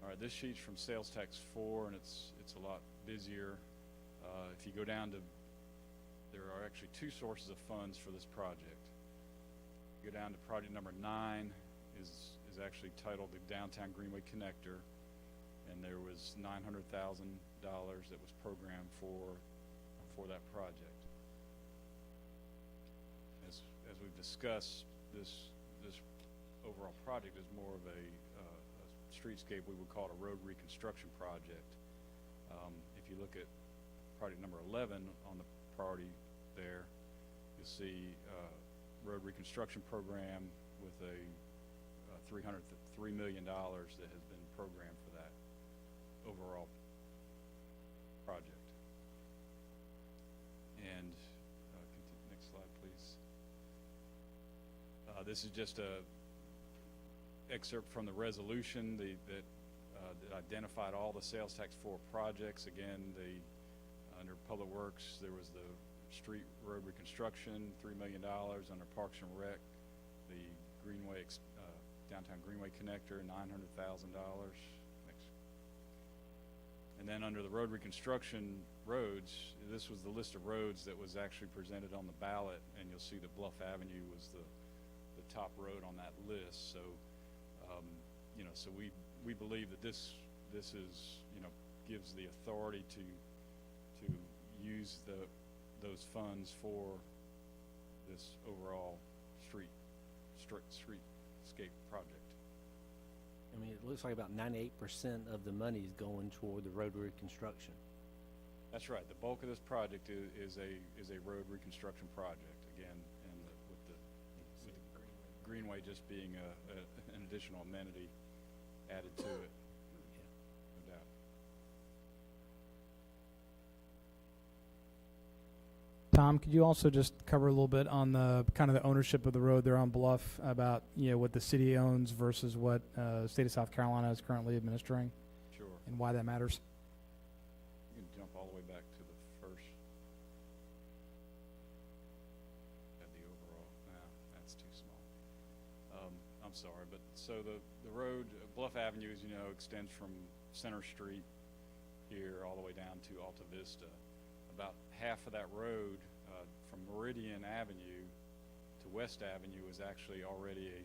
All right, this sheet's from Sales Tax 4, and it's a lot busier. If you go down to, there are actually two sources of funds for this project. Go down to project number 9 is actually titled the Downtown Greenway Connector, and there was $900,000 that was programmed for that project. As we've discussed, this overall project is more of a streetscape. We would call it a road reconstruction project. If you look at project number 11 on the priority there, you'll see road reconstruction program with a $3 million that has been programmed for that overall project. And next slide, please. This is just a excerpt from the resolution that identified all the sales tax 4 projects. Again, under Public Works, there was the street road reconstruction, $3 million. Under Parks and Rec, the Greenway downtown Greenway connector, $900,000. And then under the road reconstruction roads, this was the list of roads that was actually presented on the ballot, and you'll see that Bluff Avenue was the top road on that list. So, so we believe that this is, gives the authority to use those funds for this overall streetscape project. I mean, it looks like about 98% of the money is going toward the road reconstruction. That's right. The bulk of this project is a road reconstruction project. Again, and with the Greenway just being an additional amenity added to it. No doubt. Tom, could you also just cover a little bit on the kind of the ownership of the road there on Bluff, about what the city owns versus what state of South Carolina is currently administering? Sure. And why that matters? You can jump all the way back to the first. At the overall, that's too small. I'm sorry, but so the road, Bluff Avenue, as you know, extends from Center Street here all the way down to Alta Vista. About half of that road from Meridian Avenue to West Avenue is actually already a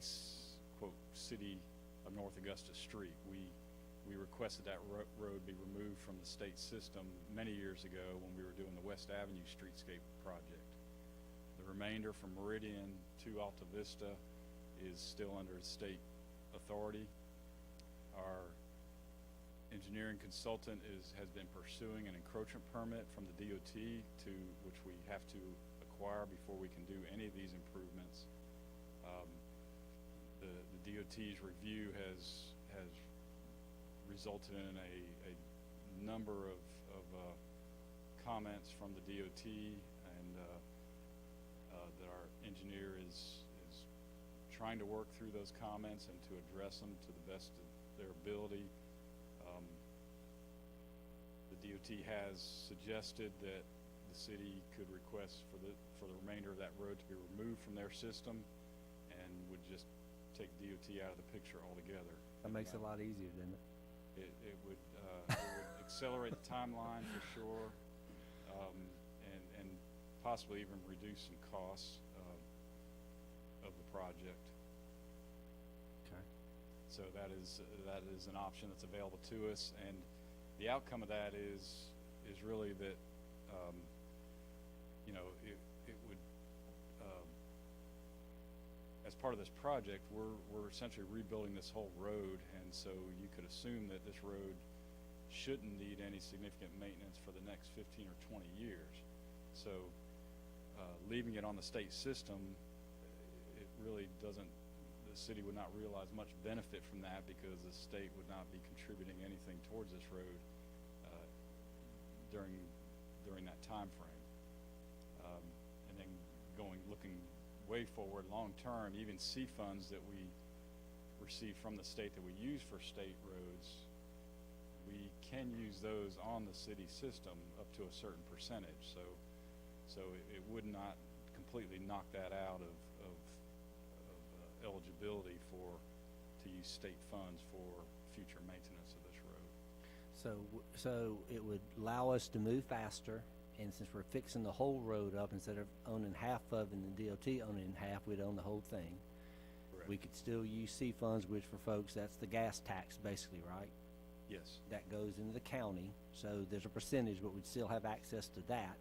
quote city of North Augusta street. We requested that road be removed from the state system many years ago when we were doing the West Avenue streetscape project. The remainder from Meridian to Alta Vista is still under state authority. Our engineering consultant has been pursuing an encroachment permit from the DOT which we have to acquire before we can do any of these improvements. The DOT's review has resulted in a number of comments from the DOT, and that our engineer is trying to work through those comments and to address them to the best of their ability. The DOT has suggested that the city could request for the remainder of that road to be removed from their system, and would just take DOT out of the picture altogether. That makes it a lot easier, doesn't it? It would accelerate the timeline for sure, and possibly even reduce some costs of the project. Okay. So that is an option that's available to us, and the outcome of that is really that it would, as part of this project, we're essentially rebuilding this whole road, and so you could assume that this road shouldn't need any significant maintenance for the next 15 or 20 years. So leaving it on the state system, it really doesn't, the city would not realize much benefit from that, because the state would not be contributing anything towards this road during that time frame. And then looking way forward, long term, even C funds that we receive from the state that we use for state roads, we can use those on the city system up to a certain percentage. So it would not completely knock that out of eligibility to use state funds for future maintenance of this So it would allow us to move faster, and since we're fixing the whole road up, instead of owning half of it and the DOT owning half, we'd own the whole thing. Correct. We could still use C funds, which for folks, that's the gas tax basically, right? Yes. That goes into the county, so there's a percentage, but we'd still have access to that.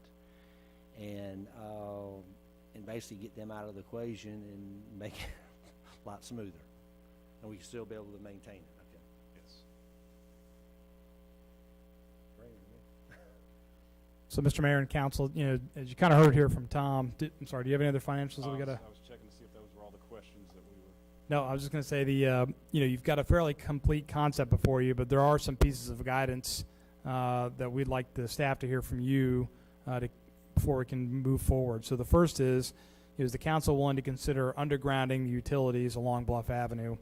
And basically get them out of the equation and make it a lot smoother. And we can still be able to maintain it, okay? Yes. So, Mr. Mayor and Council, you know, as you kind of heard here from Tom, I'm sorry, do you have any other financials that we got to? I was checking to see if those were all the questions that we were. No, I was just going to say you know, you've got a fairly complete concept before you, but there are some pieces of guidance that we'd like the staff to hear from you before we can move forward. So the first is the council willing to consider undergrounding the utilities along Bluff Avenue?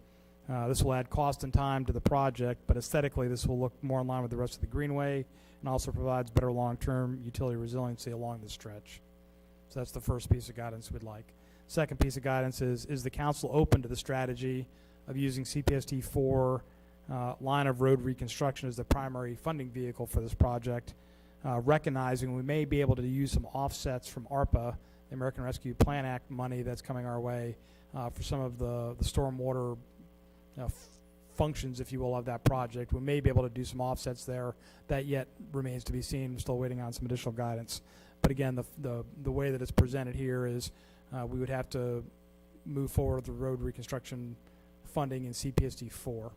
This will add cost and time to the project, but aesthetically this will look more in line with the rest of the Greenway and also provides better long-term utility resiliency along the stretch. So that's the first piece of guidance we'd like. Second piece of guidance is the council open to the strategy of using CPST 4 line of road reconstruction as the primary funding vehicle for this project, recognizing we may be able to use some offsets from ARPA, the American Rescue Plan Act money that's coming our way for some of the stormwater functions, if you will, of that project. We may be able to do some offsets there. That yet remains to be seen. We're still waiting on some additional guidance. But again, the way that it's presented here is we would have to move forward with the road reconstruction funding in CPSD 4.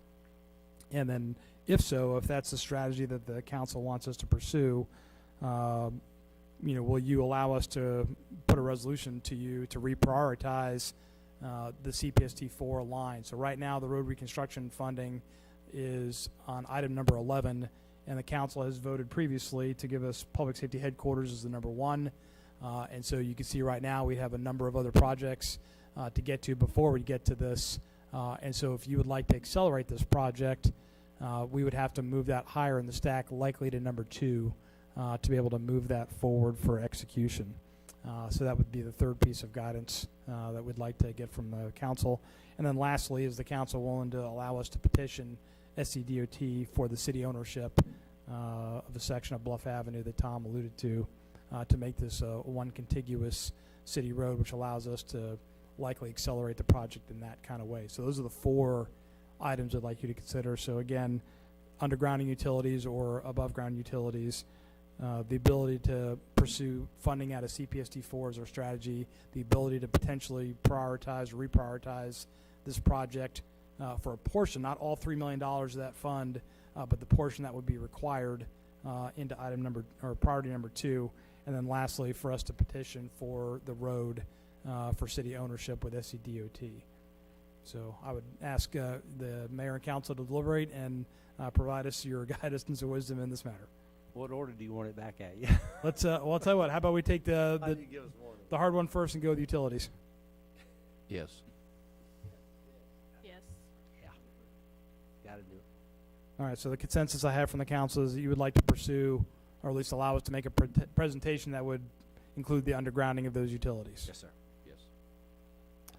And then if so, if that's the strategy that the council wants us to pursue, you know, will you allow us to put a resolution to you to reprioritize the CPST 4 line? So right now the road reconstruction funding is on item number 11, and the council has voted previously to give us public safety headquarters as the number 1. And so you can see right now we have a number of other projects to get to before we get to this. And so if you would like to accelerate this project, we would have to move that higher in the stack, likely to number 2, to be able to move that forward for execution. So that would be the third piece of guidance that we'd like to get from the council. And then lastly, is the council willing to allow us to petition SCDOT for the city ownership of a section of Bluff Avenue that Tom alluded to make this one contiguous city road, which allows us to likely accelerate the project in that kind of way. So those are the 4 items I'd like you to consider. So again, undergrounding utilities or above ground utilities, the ability to pursue funding out of CPST 4 as our strategy, the ability to potentially prioritize or reprioritize this project for a portion, not all $3 million of that fund, but the portion that would be required into item number or priority number 2. And then lastly, for us to petition for the road for city ownership with SCDOT. So I would ask the mayor and council to deliberate and provide us your guidance and wisdom in this matter. What order do you want it back at? Let's. Well, I'll tell you what. How about we take the Give us one. the hard one first and go with utilities? Yes. Yes. Yeah. Got to do it. All right. So the consensus I have from the council is that you would like to pursue, or at least allow us to make a presentation that would include the undergrounding of those utilities. Yes, sir. Yes.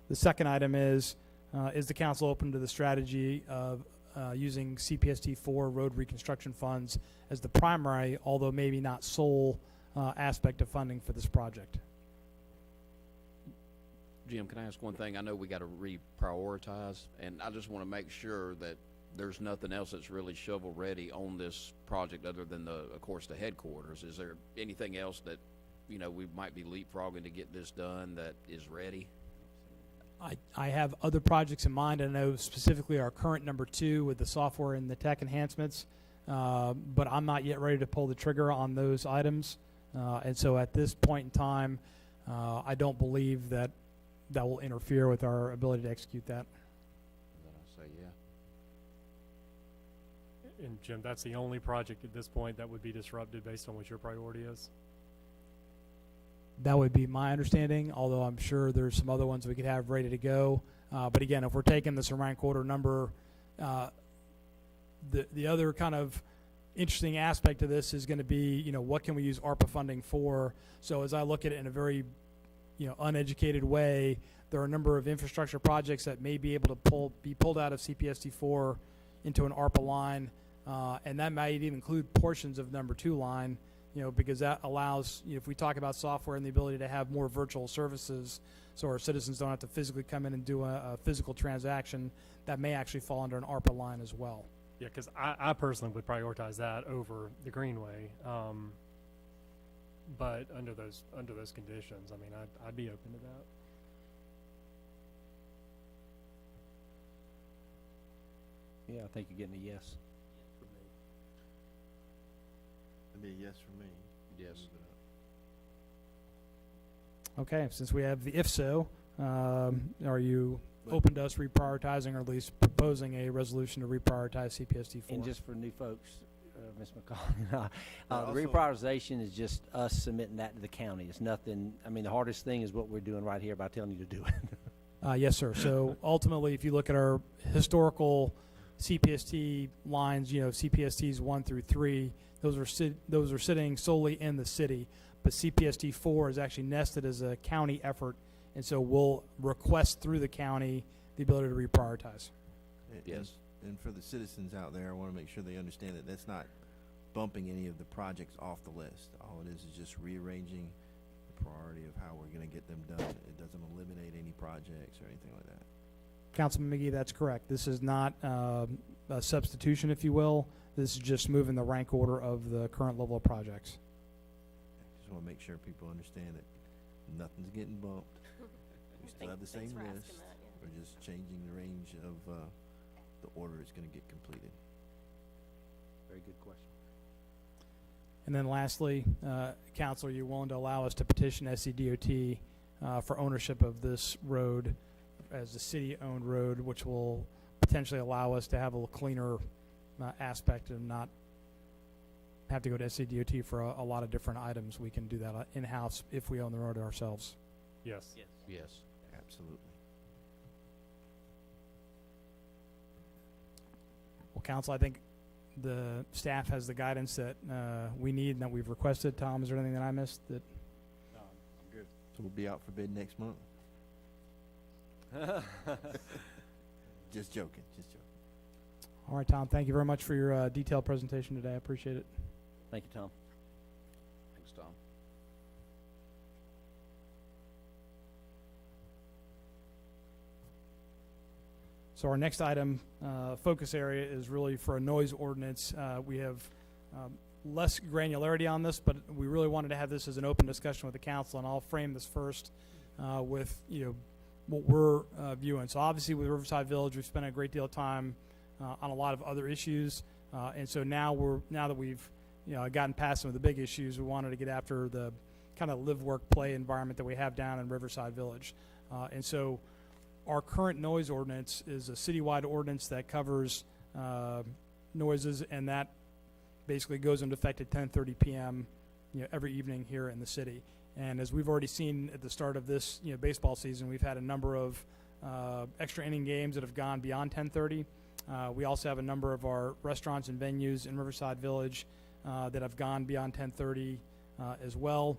The second item is the council open to the strategy of using CPST 4 road reconstruction funds as the primary, although maybe not sole, aspect of funding for this project? Jim, can I ask one thing? I know we got to reprioritize, and I just want to make sure that there's nothing else that's really shovel-ready on this project other than, of course, the headquarters. Is there anything else that, you know, we might be leapfrogging to get this done that is ready? I have other projects in mind. I know specifically our current number 2 with the software and the tech enhancements, but I'm not yet ready to pull the trigger on those items. And so at this point in time, I don't believe that will interfere with our ability to execute that. Then I say yeah. And Jim, that's the only project at this point that would be disrupted based on what your priority is? That would be my understanding, although I'm sure there's some other ones we could have ready to go. But again, if we're taking this rank order number, the other kind of interesting aspect of this is going to be, you know, what can we use ARPA funding for? So as I look at it in a very, you know, uneducated way, there are a number of infrastructure projects that may be able to be pulled out of CPST 4 into an ARPA line And that might even include portions of number 2 line, because that allows, if we talk about software and the ability to have more virtual services, so our citizens don't have to physically come in and do a physical transaction, that may actually fall under an ARPA line as well. Yeah, because I personally would prioritize that over the Greenway. But under those conditions, I mean, I'd be open to that. Yeah, I think you're getting a yes. That'd be a yes for me. Yes. Move it up. Okay, since we have the if so, are you open to us reprioritizing, or at least proposing a resolution to reprioritize CPSD 4? And just for new folks, Ms. McCall, the also- reprioritization is just us submitting that to the county. It's nothing, I mean, the hardest thing is what we're doing right here by telling you to do it. Yes, sir. So ultimately, if you look at our historical CPST lines, CPSTs 1 through 3, those are sitting solely in the city. But CPST 4 is actually nested as a county effort, and so we'll request through the county the ability to reprioritize. Yes. And for the citizens out there, I want to make sure they understand that that's not bumping any of the projects off the list. All it is just rearranging the priority of how we're going to get them done. It doesn't eliminate any projects or anything like that. Councilman McGee, that's correct. This is not a substitution, if you will. This is just moving the rank order of the current level of projects. Just want to make sure people understand that nothing's getting bumped. We still have the same Thanks for list. asking that, yeah. We're just changing the range of the order it's going to get completed. Very good question. And then lastly, Council, are you willing to allow us to petition SCDOT for ownership of this road as a city-owned road, which will potentially allow us to have a little cleaner aspect and not have to go to SCDOT for a lot of different items? We can do that in-house if we own the road ourselves. Yes. Yes. Yes. Absolutely. Well, Council, I think the staff has the guidance that we need and that we've requested. Tom, is there anything that I missed? No, I'm good. So we'll be out for bid next month. Just joking. Just joking. All right, Tom, thank you very much for your detailed presentation today. I appreciate it. Thank you, Tom. Thanks, Tom. So our next item, focus area, is really for a noise ordinance. We have less granularity on this, but we really wanted to have this as an open discussion with the council, and I'll frame this first with what we're viewing. So obviously with Riverside Village, we've spent a great deal of time on a lot of other issues, and so now that we've gotten past some of the big issues, we wanted to get after the kind of live, work, play environment that we have down in Riverside Village, and so our current noise ordinance is a citywide ordinance that covers noises, and that basically goes into effect at 10:30 p.m. Every evening here in the city. And as we've already seen at the start of this baseball season, we've had a number of extra inning games that have gone beyond 10:30. We also have a number of our restaurants and venues in Riverside Village that have gone beyond 10:30 as well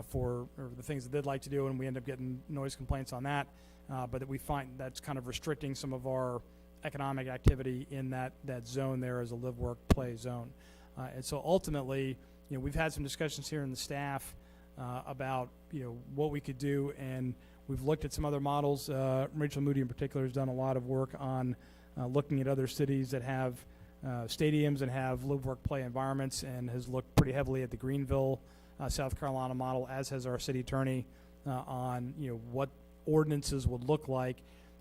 for the things that they'd like to do, and we end up getting noise complaints on that. But that we find that's kind of restricting some of our economic activity in that zone there as a live, work, play zone. And so ultimately, we've had some discussions here in the staff about what we could do, and we've looked at some other models. Rachel Moody in particular has done a lot of work on looking at other cities that have stadiums and have live, work, play environments, and has looked pretty heavily at the Greenville, South Carolina model, as has our city attorney on what ordinances would look like.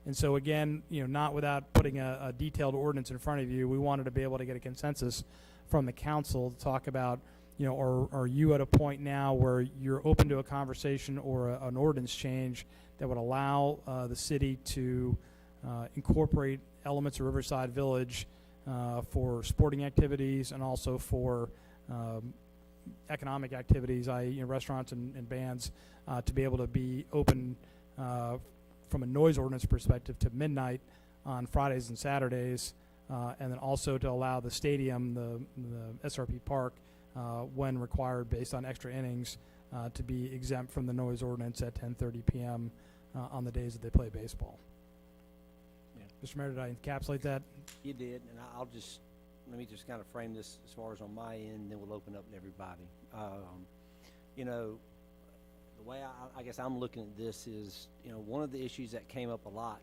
And so again, not without putting a detailed ordinance in front of you, we wanted to be able to get a consensus from the council to talk about, are you at a point now where you're open to a conversation or an ordinance change that would allow the city to incorporate elements of Riverside Village for sporting activities and also for economic activities, i.e. restaurants and bands, to be able to be open from a noise ordinance perspective to midnight on Fridays and Saturdays, and then also to allow the stadium, the SRP Park, when required based on extra innings, to be exempt from the noise ordinance at 10:30 p.m. On the days that they play baseball. Yeah. Mr. Mayor, did I encapsulate that? You did, and I'll just let me just kind of frame this as far as on my end, then we'll open up to everybody. You know, the way I guess I'm looking at this is, you know, one of the issues that came up a lot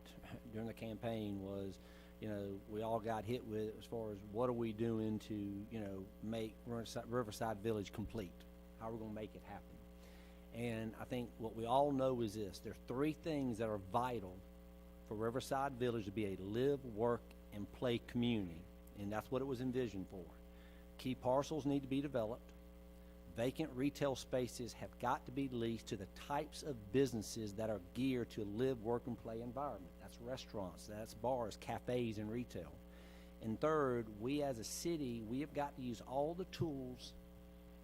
during the campaign was, you know, we all got hit with as far as what are we doing to, you know, make Riverside Village complete? How are we going to make it happen? And I think what we all know is this. There's three things that are vital for Riverside Village to be a live, work, and play community. And that's what it was envisioned for. Key parcels need to be developed. Vacant retail spaces have got to be leased to the types of businesses that are geared to a live, work, and play environment. That's restaurants, that's bars, cafes, and retail. And third, we as a city, we have got to use all the tools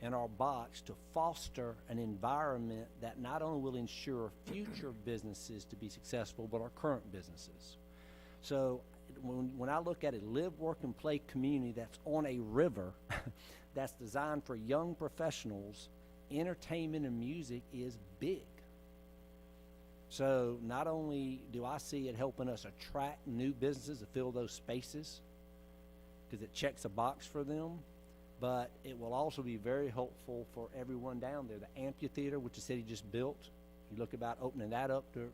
in our box to foster an environment that not only will ensure future businesses to be successful, but our current businesses. So when I look at a live, work, and play community that's on a river that's designed for young professionals, entertainment and music is big. So not only do I see it helping us attract new businesses to fill those spaces, because it checks a box for them, but it will also be very helpful for everyone down there. The amphitheater, which the city just built, you look about opening that up to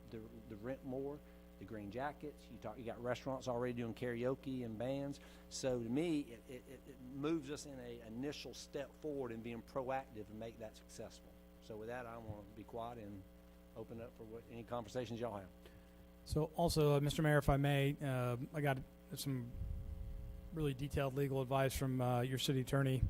rent more. The Green Jackets, you got restaurants already doing karaoke and bands. So to me, it moves us in a initial step forward in being proactive and make that successful. So with that, I want to be quiet and open up for any conversations y'all have. So also, Mr. Mayor, if I may, I got some really detailed legal advice from your city attorney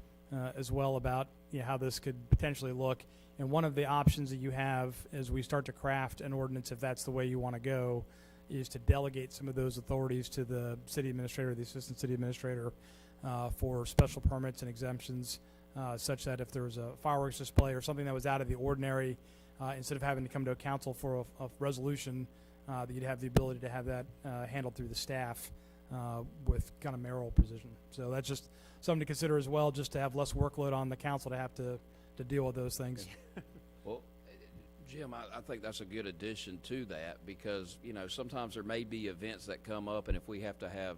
as well about how this could potentially look. And one of the options that you have as we start to craft an ordinance, if that's the way you want to go, is to delegate some of those authorities to the city administrator, the assistant city administrator, for special permits and exemptions, such that if there was a fireworks display or something that was out of the ordinary, instead of having to come to a council for a resolution, that you'd have the ability to have that handled through the staff with kind of mayoral precision. So that's just something to consider as well, just to have less workload on the council to have to deal with those things. Well, Jim, I think that's a good addition to that because, you know, sometimes there may be events that come up, and if we have to have,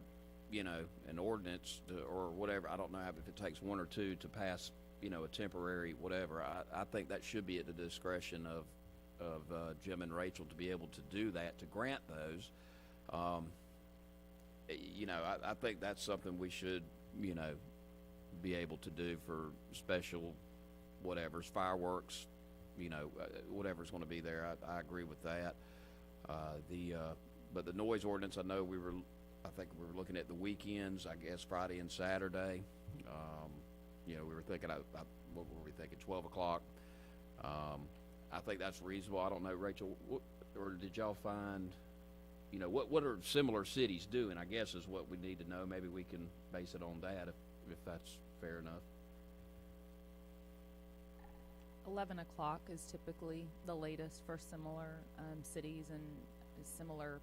you know, an ordinance or whatever, I don't know if it takes one or two to pass, you know, a temporary whatever. I think that should be at the discretion of Jim and Rachel to be able to do that, to grant those. You know, I think that's something we should, you know, be able to do for special whatever's, fireworks, you know, whatever's going to be there. I agree with that. But the noise ordinance, I know I think we were looking at the weekends, I guess Friday and Saturday. You know, we were thinking, what were we thinking, 12 o'clock? I think that's reasonable. I don't know, Rachel, or did y'all find, you know, what are similar cities doing, I guess is what we need to know. Maybe we can base it on that if that's fair enough. 11 o'clock is typically the latest for similar cities and similar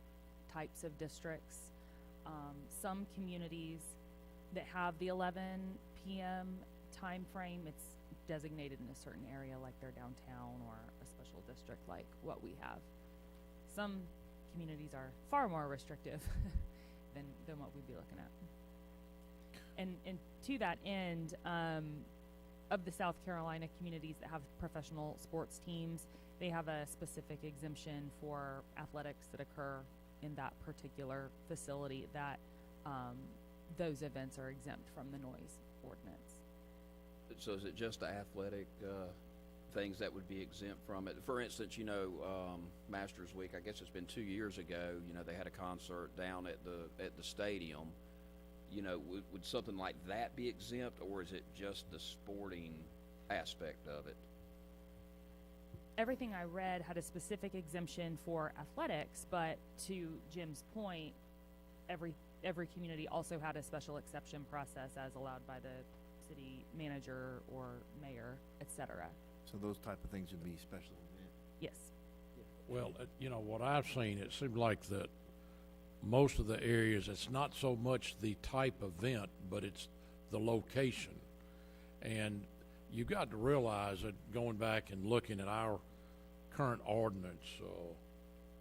types of districts. Some communities that have the 11 p.m. time frame, it's designated in a certain area like their downtown or a special district like what we have. Some communities are far more restrictive than what we'd be looking at. And to that end, of the South Carolina communities that have professional sports teams, they have a specific exemption for athletics that occur in that particular facility that those events are exempt from the noise ordinance. So is it just the athletic things that would be exempt from it? For instance, you know, Masters Week, I guess it's been 2 years ago, you know, they had a concert down at the stadium. You know, would something like that be exempt, or is it just the sporting aspect of it? Everything I read had a specific exemption for athletics, but to Jim's point, every community also had a special exception process as allowed by the city manager or mayor, etc. So those type of things would be special event. Yes. Well, you know, what I've seen, it seems like that most of the areas, it's not so much the type of event, but it's the location. And you got to realize that going back and looking at our current ordinance,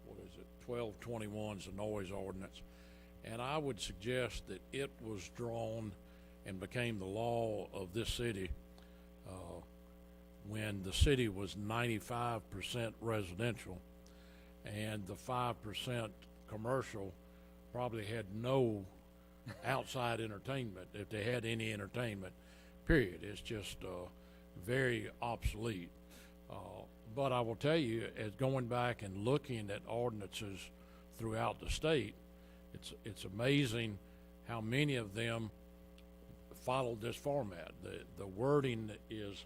what is it, 1221 is the noise ordinance, and I would suggest that it was drawn and became the law of this city when the city was 95% residential and the 5% commercial probably had no outside entertainment, if they had any entertainment, period. It's just very obsolete. But I will tell you, as going back and looking at ordinances throughout the state, it's amazing how many of them followed this format. The wording is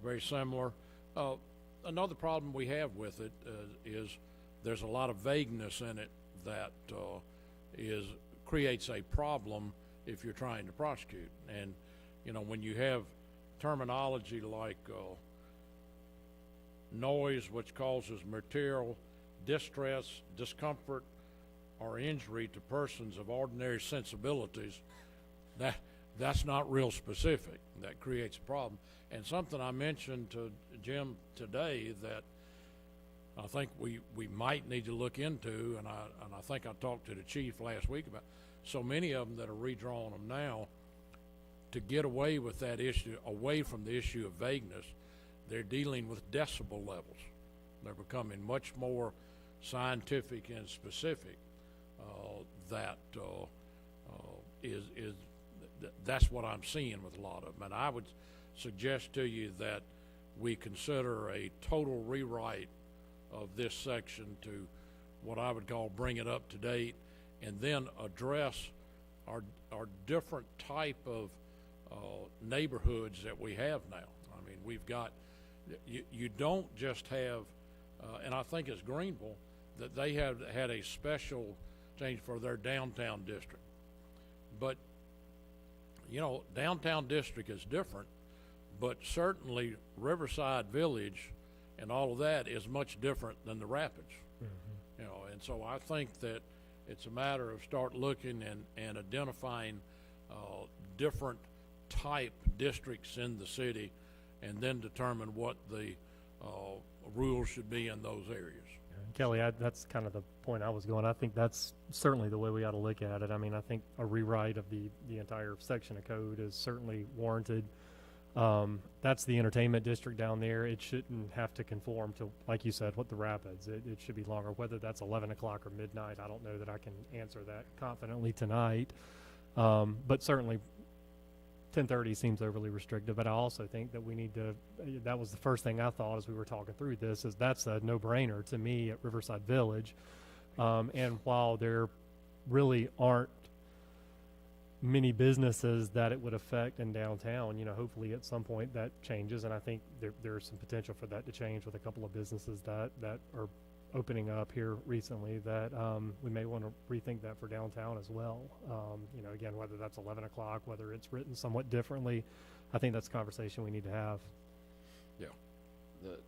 very similar. Another problem we have with it is there's a lot of vagueness in it that creates a problem if you're trying to prosecute. And when you have terminology like noise, which causes material distress, discomfort, or injury to persons of ordinary sensibilities, that's not real specific. That creates a problem. And something I mentioned to Jim today that I think we might need to look into, and I think I talked to the chief last week about so many of them that are redrawing them now to get away with that issue, away from the issue of vagueness. They're dealing with decibel levels. They're becoming much more scientific and specific. That's what I'm seeing with a lot of them. And I would suggest to you that we consider a total rewrite of this section to what I would call bring it up to date, and then address our different type of neighborhoods that we have now. I mean, we've got, you don't just have, and I think it's Greenville, that they have had a special change for their downtown district. But, downtown district is different, but certainly Riverside Village and all of that is much different than the Rapids. Mm-hmm. And so I think that it's a matter of start looking and identifying different type districts in the city, and then determine what the rules should be in those areas. Kelly, that's kind of the point I was going. I think that's certainly the way we ought to look at it. I mean, I think a rewrite of the entire section of code is certainly warranted. That's the entertainment district down there. It shouldn't have to conform to, like you said, what the Rapids. It should be longer. Whether that's 11 o'clock or midnight, I don't know that I can answer that confidently tonight. But certainly 10:30 seems overly restrictive. But I also think that we need to, that was the first thing I thought as we were talking through this, is that's a no-brainer to me at Riverside Village. And while there really aren't many businesses that it would affect in downtown, hopefully at some point that changes, and I think there's some potential for that to change with a couple of businesses that are opening up here recently that we may want to rethink that for downtown as well. Again, whether that's 11 o'clock, whether it's written somewhat differently, I think that's a conversation we need to have. Yeah.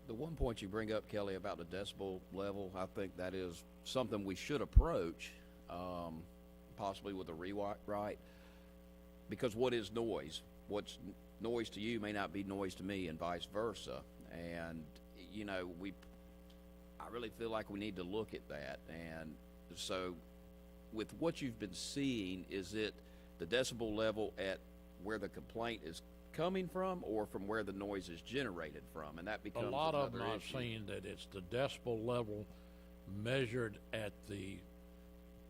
The one point you bring up, Kelly, about the decibel level, I think that is something we should approach, possibly with a rewrite. Because what is noise? What's noise to you may not be noise to me, and vice versa. And I really feel like we need to look at that. And so, with what you've been seeing, is it the decibel level at where the complaint is coming from, or from where the noise is generated from? And that becomes a lot of them another I've issue. seen that it's the decibel level measured at the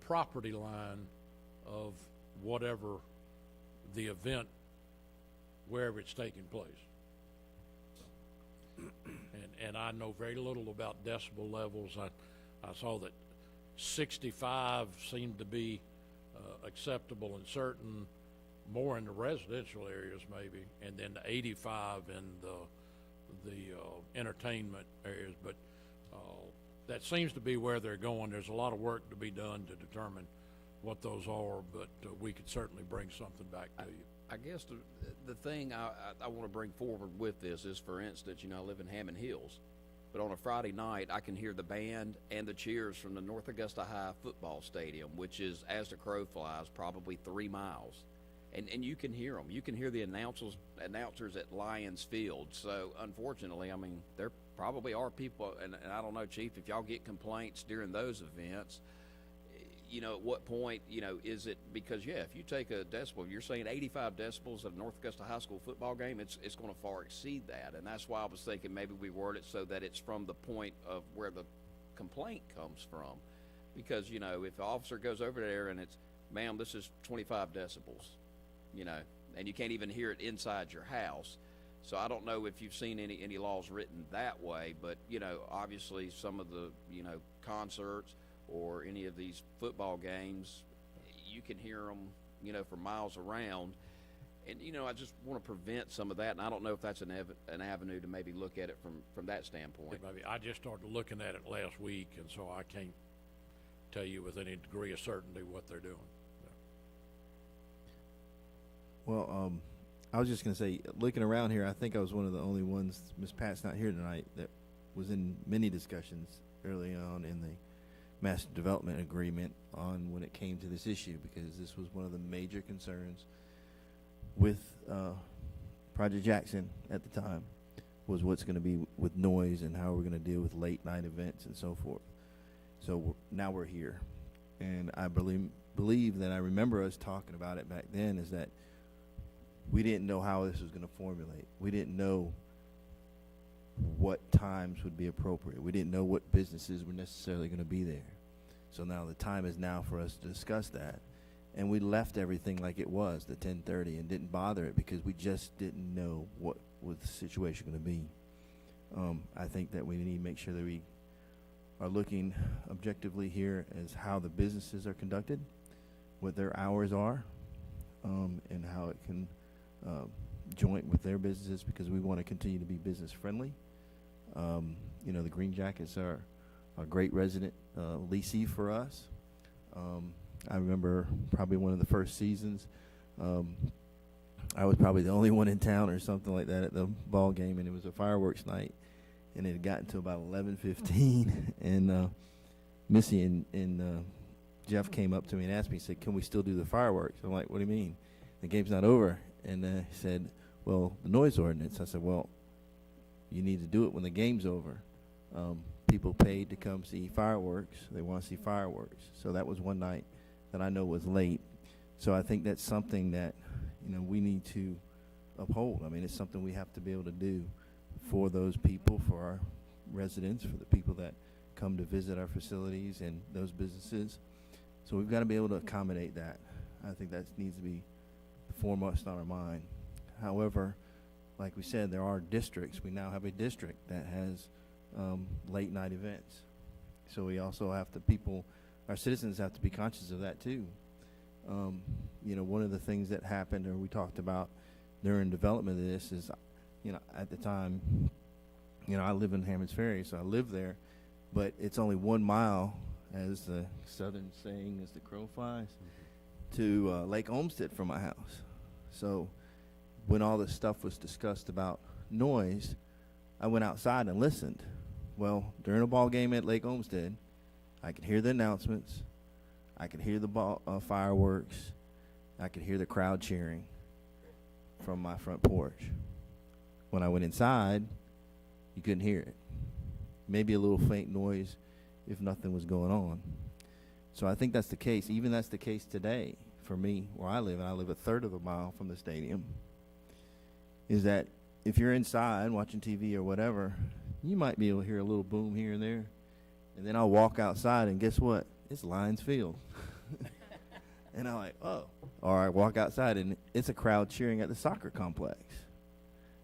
property line of whatever the event, wherever it's taking place. And I know very little about decibel levels. I saw that 65 seemed to be acceptable in certain, more in the residential areas maybe, and then the 85 in the entertainment areas. But that seems to be where they're going. There's a lot of work to be done to determine what those are, but we could certainly bring something back to you. I guess the thing I want to bring forward with this is, for instance, I live in Hammond Hills, but on a Friday night I can hear the band and the cheers from the North Augusta High football stadium, which is, as the crow flies, probably 3 miles. And you can hear them. You can hear the announcers at Lions Field. So, unfortunately, there probably are people, and I don't know, Chief, if y'all get complaints during those events, you know, at what point, you know, is it, because, yeah, if you take a decibel, you're saying 85 decibels at a North Augusta High School football game, it's going to far exceed that. And that's why I was thinking maybe we word it so that it's from the point of where the complaint comes from. Because, you know, if the officer goes over there and it's, ma'am, this is 25 decibels, you know, and you can't even hear it inside your house. So I don't know if you've seen any laws written that way, but, you know, obviously some of the, you know, concerts or any of these football games, you can hear them, you know, for miles around. And, you know, I just want to prevent some of that, and I don't know if that's an avenue to maybe look at it from that standpoint. Maybe I just started looking at it last week, and so I can't tell you with any degree of certainty what they're doing. Well, I was just going to say, looking around here, I think I was one of the only ones, Ms. Pat's not here tonight, that was in many discussions early on in the Master Development Agreement on when it came to this issue, because this was one of the major concerns with Project Jackson at the time, was what's going to be with noise and how we're going to deal with late night events and so forth. So now we're here. And I believe that I remember us talking about it back then, is that we didn't know how this was going to formulate. We didn't know what times would be appropriate. We didn't know what businesses were necessarily going to be there. So now the time is now for us to discuss that. And we left everything like it was, the 10:30, and didn't bother it because we just didn't know what was the situation going to be. I think that we need to make sure that we are looking objectively here as how the businesses are conducted, what their hours are, and how it can joint with their businesses, because we want to continue to be business friendly. You know, the Green Jackets are a great resident leasee for us. I remember probably one of the first seasons, I was probably the only one in town or something like that at the ball game, and it was a fireworks night, and it had gotten to about 11:15, and Missy and Jeff came up to me and asked me, said, "Can we still do the fireworks?" I'm like, "What do you mean? The game's not over." And he said, "Well, the noise ordinance." I said, "Well, you need to do it when the game's over. People paid to come see fireworks. They want to see fireworks." So that was one night that I know was late. So I think that's something that, you know, we need to uphold. I mean, it's something we have to be able to do for those people, for our residents, for the people that come to visit our facilities and those businesses. So we've got to be able to accommodate that. I think that needs to be foremost on our mind. However, like we said, there are districts. We now have a district that has late night events. So we also have to, our citizens have to be conscious of that too. You know, one of the things that happened, or we talked about during development of this, is, you know, at the time, you know, I live in Hammond's Ferry, so I live there, but it's only 1 mile, as the southern saying, as the crow flies, to Lake Olmsted from my house. So when all this stuff was discussed about noise, I went outside and listened. Well, during a ball game at Lake Olmsted, I could hear the announcements, I could hear the fireworks, I could hear the crowd cheering from my front porch. When I went inside, you couldn't hear it. Maybe a little faint noise if nothing was going on. So I think that's the case. Even that's the case today for me where I live, and I live a third of a mile from the stadium, is that if you're inside watching TV or whatever, you might be able to hear a little boom here and there. And then I'll walk outside, and guess what? It's Lions Field. And I'm like, oh. Or I walk outside, and it's a crowd cheering at the soccer complex.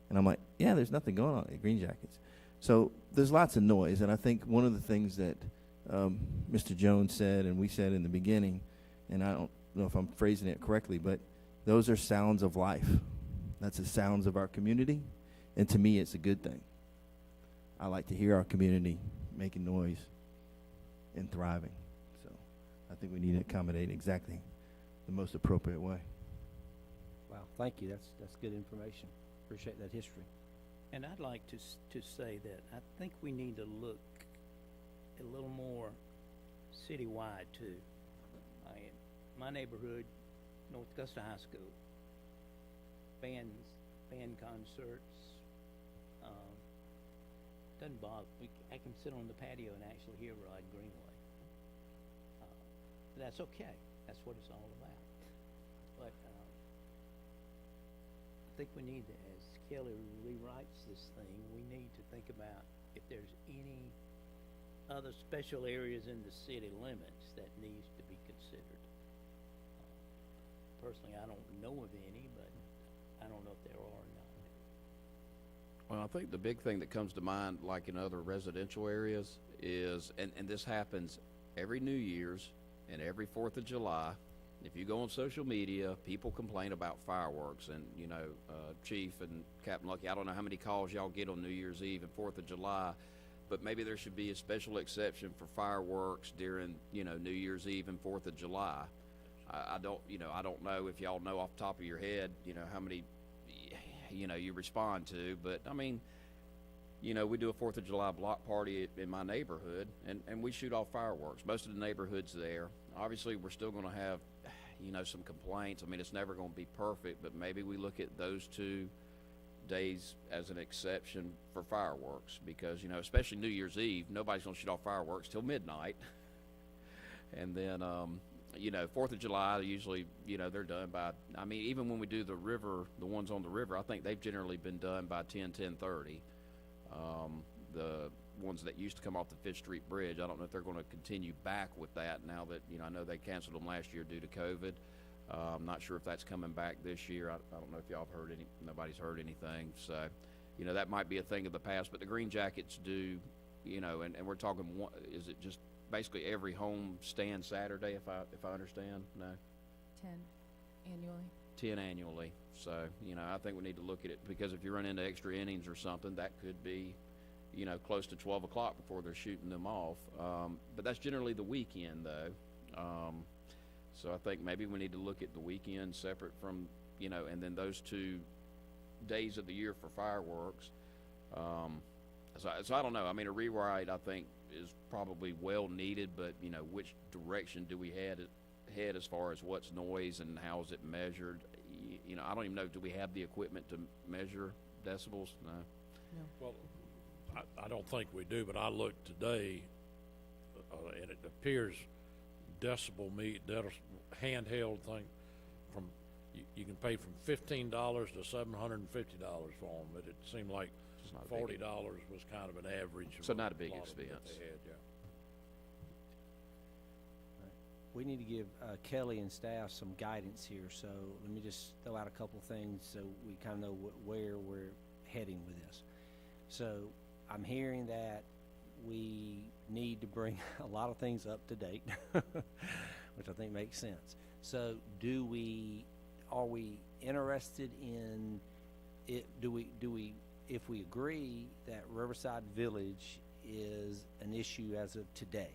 And I'm like, yeah, there's nothing going on at Green Jackets. So there's lots of noise, and I think one of the things that Mr. Jones said, and we said in the beginning, and I don't know if I'm phrasing it correctly, but those are sounds of life. That's the sounds of our community, and to me, it's a good thing. I like to hear our community making noise and thriving. So I think we need to accommodate exactly the most appropriate way. Wow, thank you. That's good information. Appreciate that history. And I'd like to say that I think we need to look a little more citywide too. My neighborhood, North Augusta High School, band concerts, doesn't bother me. I can sit on the patio and actually hear Rod Greenway. that's okay. That's what it's all about. But, I think we need to, as Kelly rewrites this thing, we need to think about if there's any other special areas in the city limits that needs to be considered. Personally, I don't know of any, but I don't know if there are or not. Well, I think the big thing that comes to mind, like in other residential areas, is, and this happens every New Year's and every 4th of July. If you go on social media, people complain about fireworks, and, you know, Chief and Captain Lucky, I don't know how many calls y'all get on New Year's Eve and 4th of July, but maybe there should be a special exception for fireworks during, you know, New Year's Eve and 4th of July. I don't know if y'all know off the top of your head, you know, how many, you know, you respond to, but I mean, you know, we do a 4th of July block party in my neighborhood, and we shoot off fireworks. Most of the neighborhood's there. Obviously, we're still going to have, you know, some complaints. I mean, it's never going to be perfect, but maybe we look at those 2 days as an exception for fireworks, because, you know, especially New Year's Eve, nobody's going to shoot off fireworks till midnight. And then, you know, 4th of July, usually, you know, they're done by, I mean, even when we do the river, the ones on the river, I think they've generally been done by 10:30. The ones that used to come off the Fifth Street Bridge, I don't know if they're going to continue back with that now that, you know, I know they canceled them last year due to COVID. I'm not sure if that's coming back this year. I don't know if y'all have heard nobody's heard anything. So, you know, that might be a thing of the past, but the Green Jackets do, you know, and we're talking, is it just basically every home stand Saturday, if I understand? No? 10 annually. 10 annually. So, you know, I think we need to look at it, because if you run into extra innings or something, that could be, you know, close to 12 o'clock before they're shooting them off. But that's generally the weekend, though. So I think maybe we need to look at the weekend separate from, you know, and then those 2 days of the year for fireworks. So I don't know. I mean, a rewrite, I think, is probably well needed, but, you know, which direction do we head as far as what's noise and how is it measured? You know, I don't even know, do we have the equipment to measure decibels? No. Well, I don't think we do, but I looked today, and it appears handheld thing from, you can pay from $15 to $750 for them, but it seemed like $40 was kind of an average. So not a big lot of what expense. they had, yeah. We need to give Kelly and staff some guidance here, so let me just throw out a couple things so we kind of know where we're heading with this. So I'm hearing that we need to bring a lot of things up to date, which I think makes sense. So are we interested in it? If we agree that Riverside Village is an issue as of today,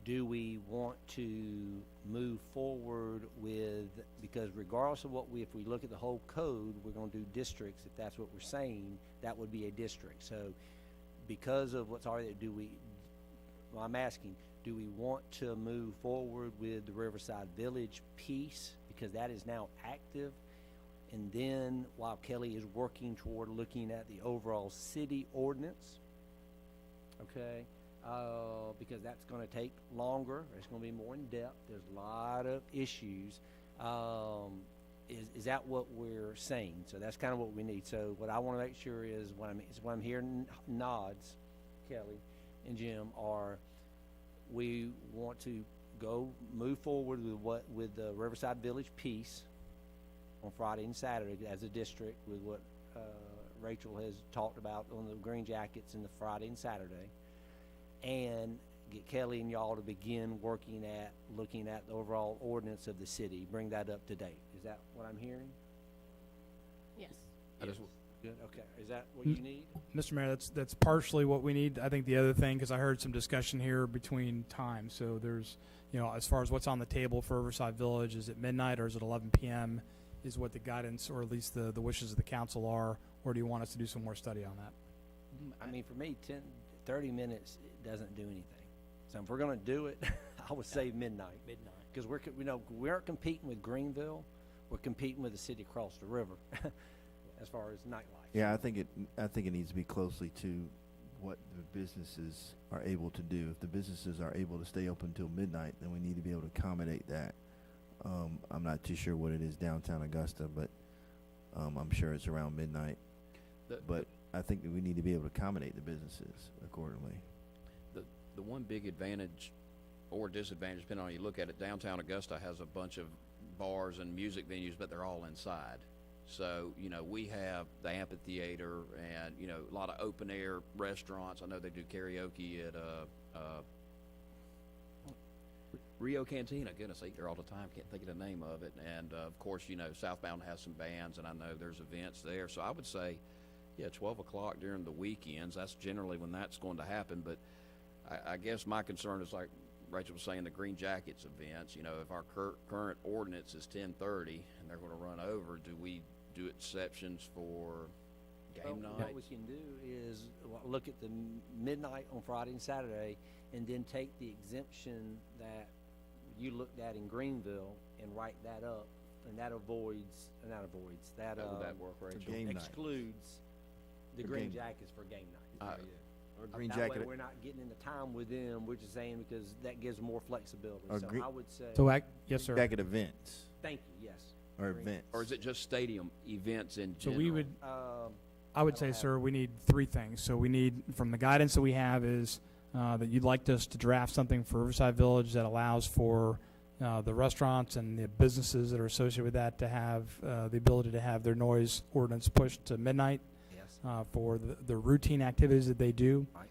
do we want to move forward with, because regardless of if we look at the whole code, we're going to do districts. If that's what we're saying, that would be a district. So because of what's already, I'm asking, do we want to move forward with the Riverside Village piece, because that is now active? And then while Kelly is working toward looking at the overall city ordinance, okay, because that's going to take longer. It's going to be more in depth. There's a lot of issues. Is that what we're saying? So that's kind of what we need. So what I want to make sure is what I'm hearing nods, Kelly and Jim, are we want to move forward with the Riverside Village piece on Friday and Saturday as a district, with what Rachel has talked about on the Green Jackets and the Friday and Saturday, and get Kelly and y'all to begin looking at the overall ordinance of the city, bring that up to date. Is that what I'm hearing? Yes. Good, okay. Is that what you need? Mr. Mayor, that's partially what we need. I think the other thing, because I heard some discussion here between times, so there's, you know, as far as what's on the table for Riverside Village, is it midnight or is it 11 p.m. is what the guidance, or at least the wishes of the council are, or do you want us to do some more study on that? I mean, for me, 30 minutes doesn't do anything. So if we're going to do it, I would say midnight. Midnight. Because we aren't competing with Greenville. We're competing with the city across the river as far as nightlife. Yeah, I think it needs to be closely to what the businesses are able to do. If the businesses are able to stay open till midnight, then we need to be able to accommodate that. I'm not too sure what it is downtown Augusta, but I'm sure it's around midnight. But I think that we need to be able to accommodate the businesses accordingly. The one big advantage or disadvantage, depending on how you look at it, downtown Augusta has a bunch of bars and music venues, but they're all inside. So, you know, we have the amphitheater and, you know, a lot of open air restaurants. I know they do karaoke at Rio Cantina. Goodness, I eat there all the time. Can't think of the name of it. And, of course, you know, Southbound has some bands, and I know there's events there. So I would say, yeah, 12 o'clock during the weekends. That's generally when that's going to happen. But I guess my concern is, like Rachel was saying, the Green Jackets events. You know, if our current ordinance is 10:30 and they're going to run over, do we do exceptions for game night? What we can do is look at the midnight on Friday and Saturday, and then take the exemption that you looked at in Greenville and write that up, and that avoids, that How would that work, Rachel? game night. excludes the For Green game- Jackets for game night. Or Green That Jacket. way we're not getting into time with them, we're just saying because that gives more flexibility. Or So green- I would say, So, yes, sir. Jacket events thank you, yes. or Green- events. Or is it just stadium events in So general? we would, Um, I would I don't say, have sir, we need three things. So we need, from the guidance that we have, is that you'd like us to draft something for Riverside Village that allows for the restaurants and the businesses that are associated with that to have the ability to have their noise ordinance pushed to midnight Yes. for the routine activities that they do. Right.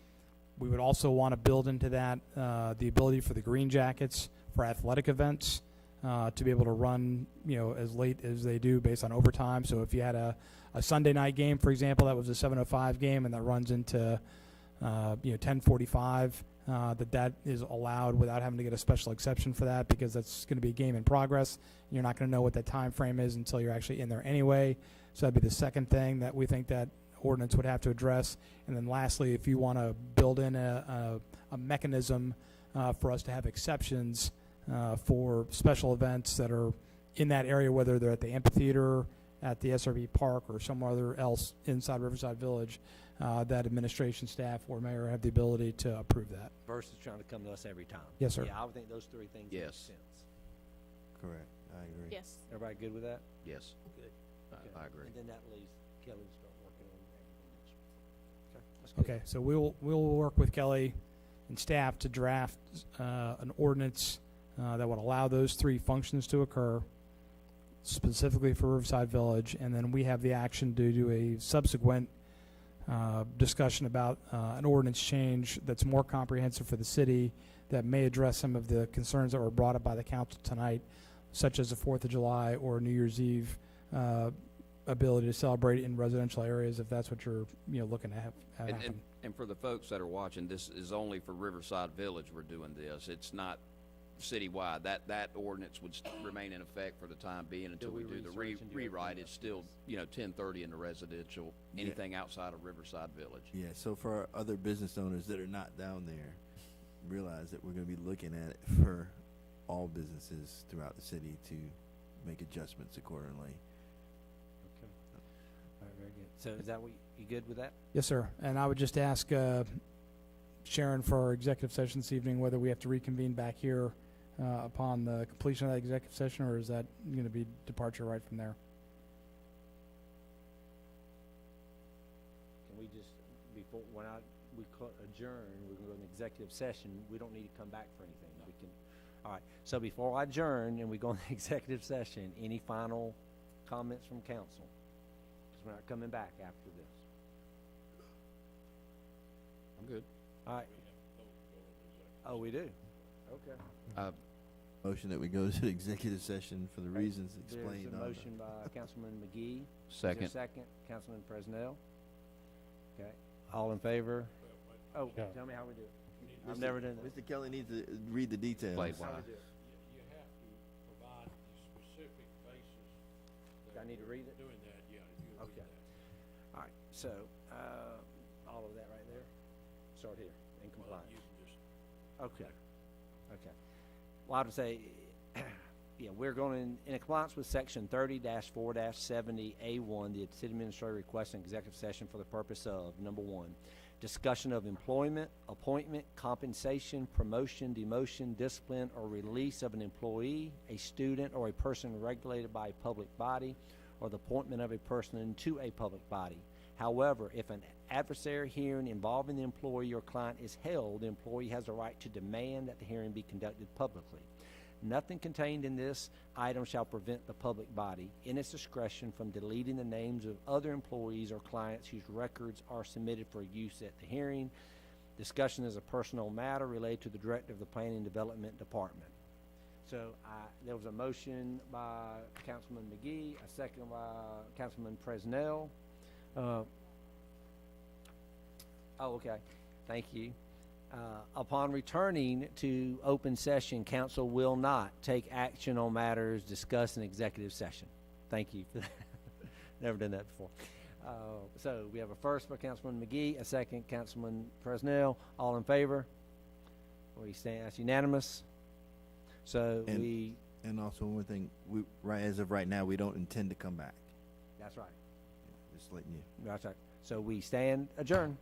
We would also want to build into that the ability for the Green Jackets for athletic events to be able to run, you know, as late as they do based on overtime. So if you had a Sunday night game, for example, that was a 7:05 game and that runs into 10:45, that is allowed without having to get a special exception for that, because that's going to be a game in progress. You're not going to know what that time frame is until you're actually in there anyway. So that'd be the second thing that we think that ordinance would have to address. And then lastly, if you want to build in a mechanism for us to have exceptions for special events that are in that area, whether they're at the amphitheater, at the SRB Park, or somewhere else inside Riverside Village, that administration staff or mayor have the ability to approve that. versus trying to come to us every time. Yes, sir. Yeah, I would think those three things make Yes. sense. Correct. I agree. Yes. Everybody good with that? Yes. Good. Okay. I agree. And then that leaves Kelly to start working on everything else. Okay, that's good. Okay, so we'll work with Kelly and staff to draft an ordinance that would allow those three functions to occur specifically for Riverside Village, and then we have the action to do a subsequent discussion about an ordinance change that's more comprehensive for the city, that may address some of the concerns that were brought up by the council tonight, such as the 4th of July or New Year's Eve ability to celebrate in residential areas, if that's what you're looking to have happen. And for the folks that are watching, this is only for Riverside Village we're doing this. It's not citywide. That ordinance would remain in effect for the time being until we do the research and do rewrite. everything It's still, 10:30 in the residential, Yeah. anything outside of Riverside Village. Yeah, so for our other business owners that are not down there, realize that we're going to be looking at it for all businesses throughout the city to make adjustments accordingly. Okay. All right, very good. So is that what, you good with that? Yes, sir. And I would just ask Sharon for our executive session this evening whether we have to reconvene back here upon the completion of that executive session, or is that going to be departure right from there? Can we just, before, we adjourn, we're going to go in executive session, we don't need to come back for anything. We can, all right. So before I adjourn and we go in the executive session, any final comments from council? Because we're not coming back after this. I'm good. All right. Oh, we do? Okay. Motion that we go to the executive session for the reasons explained There's a on the- motion by Councilman McGee. Second. Is there a second? Councilman Presnell. Okay. All in favor? Oh, Yeah. tell me how we do it. I've never done this. Mr. Kelly needs to read the details. Played How wise. we do it. You have to provide specific basis. Do I need to read it? Doing that, yeah. you read Okay. that. All right, so, all of that right there? Start here, in Well, compliance. you can just Okay, okay. Well, I would say, yeah, we're going in compliance with section 30-4-70A1, the city administrator requests an executive session for the purpose of, number one, discussion of employment, appointment, compensation, promotion, demotion, discipline, or release of an employee, a student, or a person regulated by a public body, or the appointment of a person into a public body. However, if an adversary hearing involving the employee or client is held, the employee has a right to demand that the hearing be conducted publicly. Nothing contained in this item shall prevent the public body, in its discretion, from deleting the names of other employees or clients whose records are submitted for use at the hearing. Discussion is a personal matter related to the director of the Planning and Development Department. So there was a motion by Councilman McGee, a second by Councilman Presnell. Okay. Thank you. Upon returning to open session, council will not take action on matters discussed in executive session. Thank you for that. Never done that before. So we have a first by Councilman McGee, a second Councilman Presnell. All in favor? We stand. That's unanimous. So and also one thing, as of right now, we don't intend to come back. That's right. Just letting you. That's right. So we stand adjourned.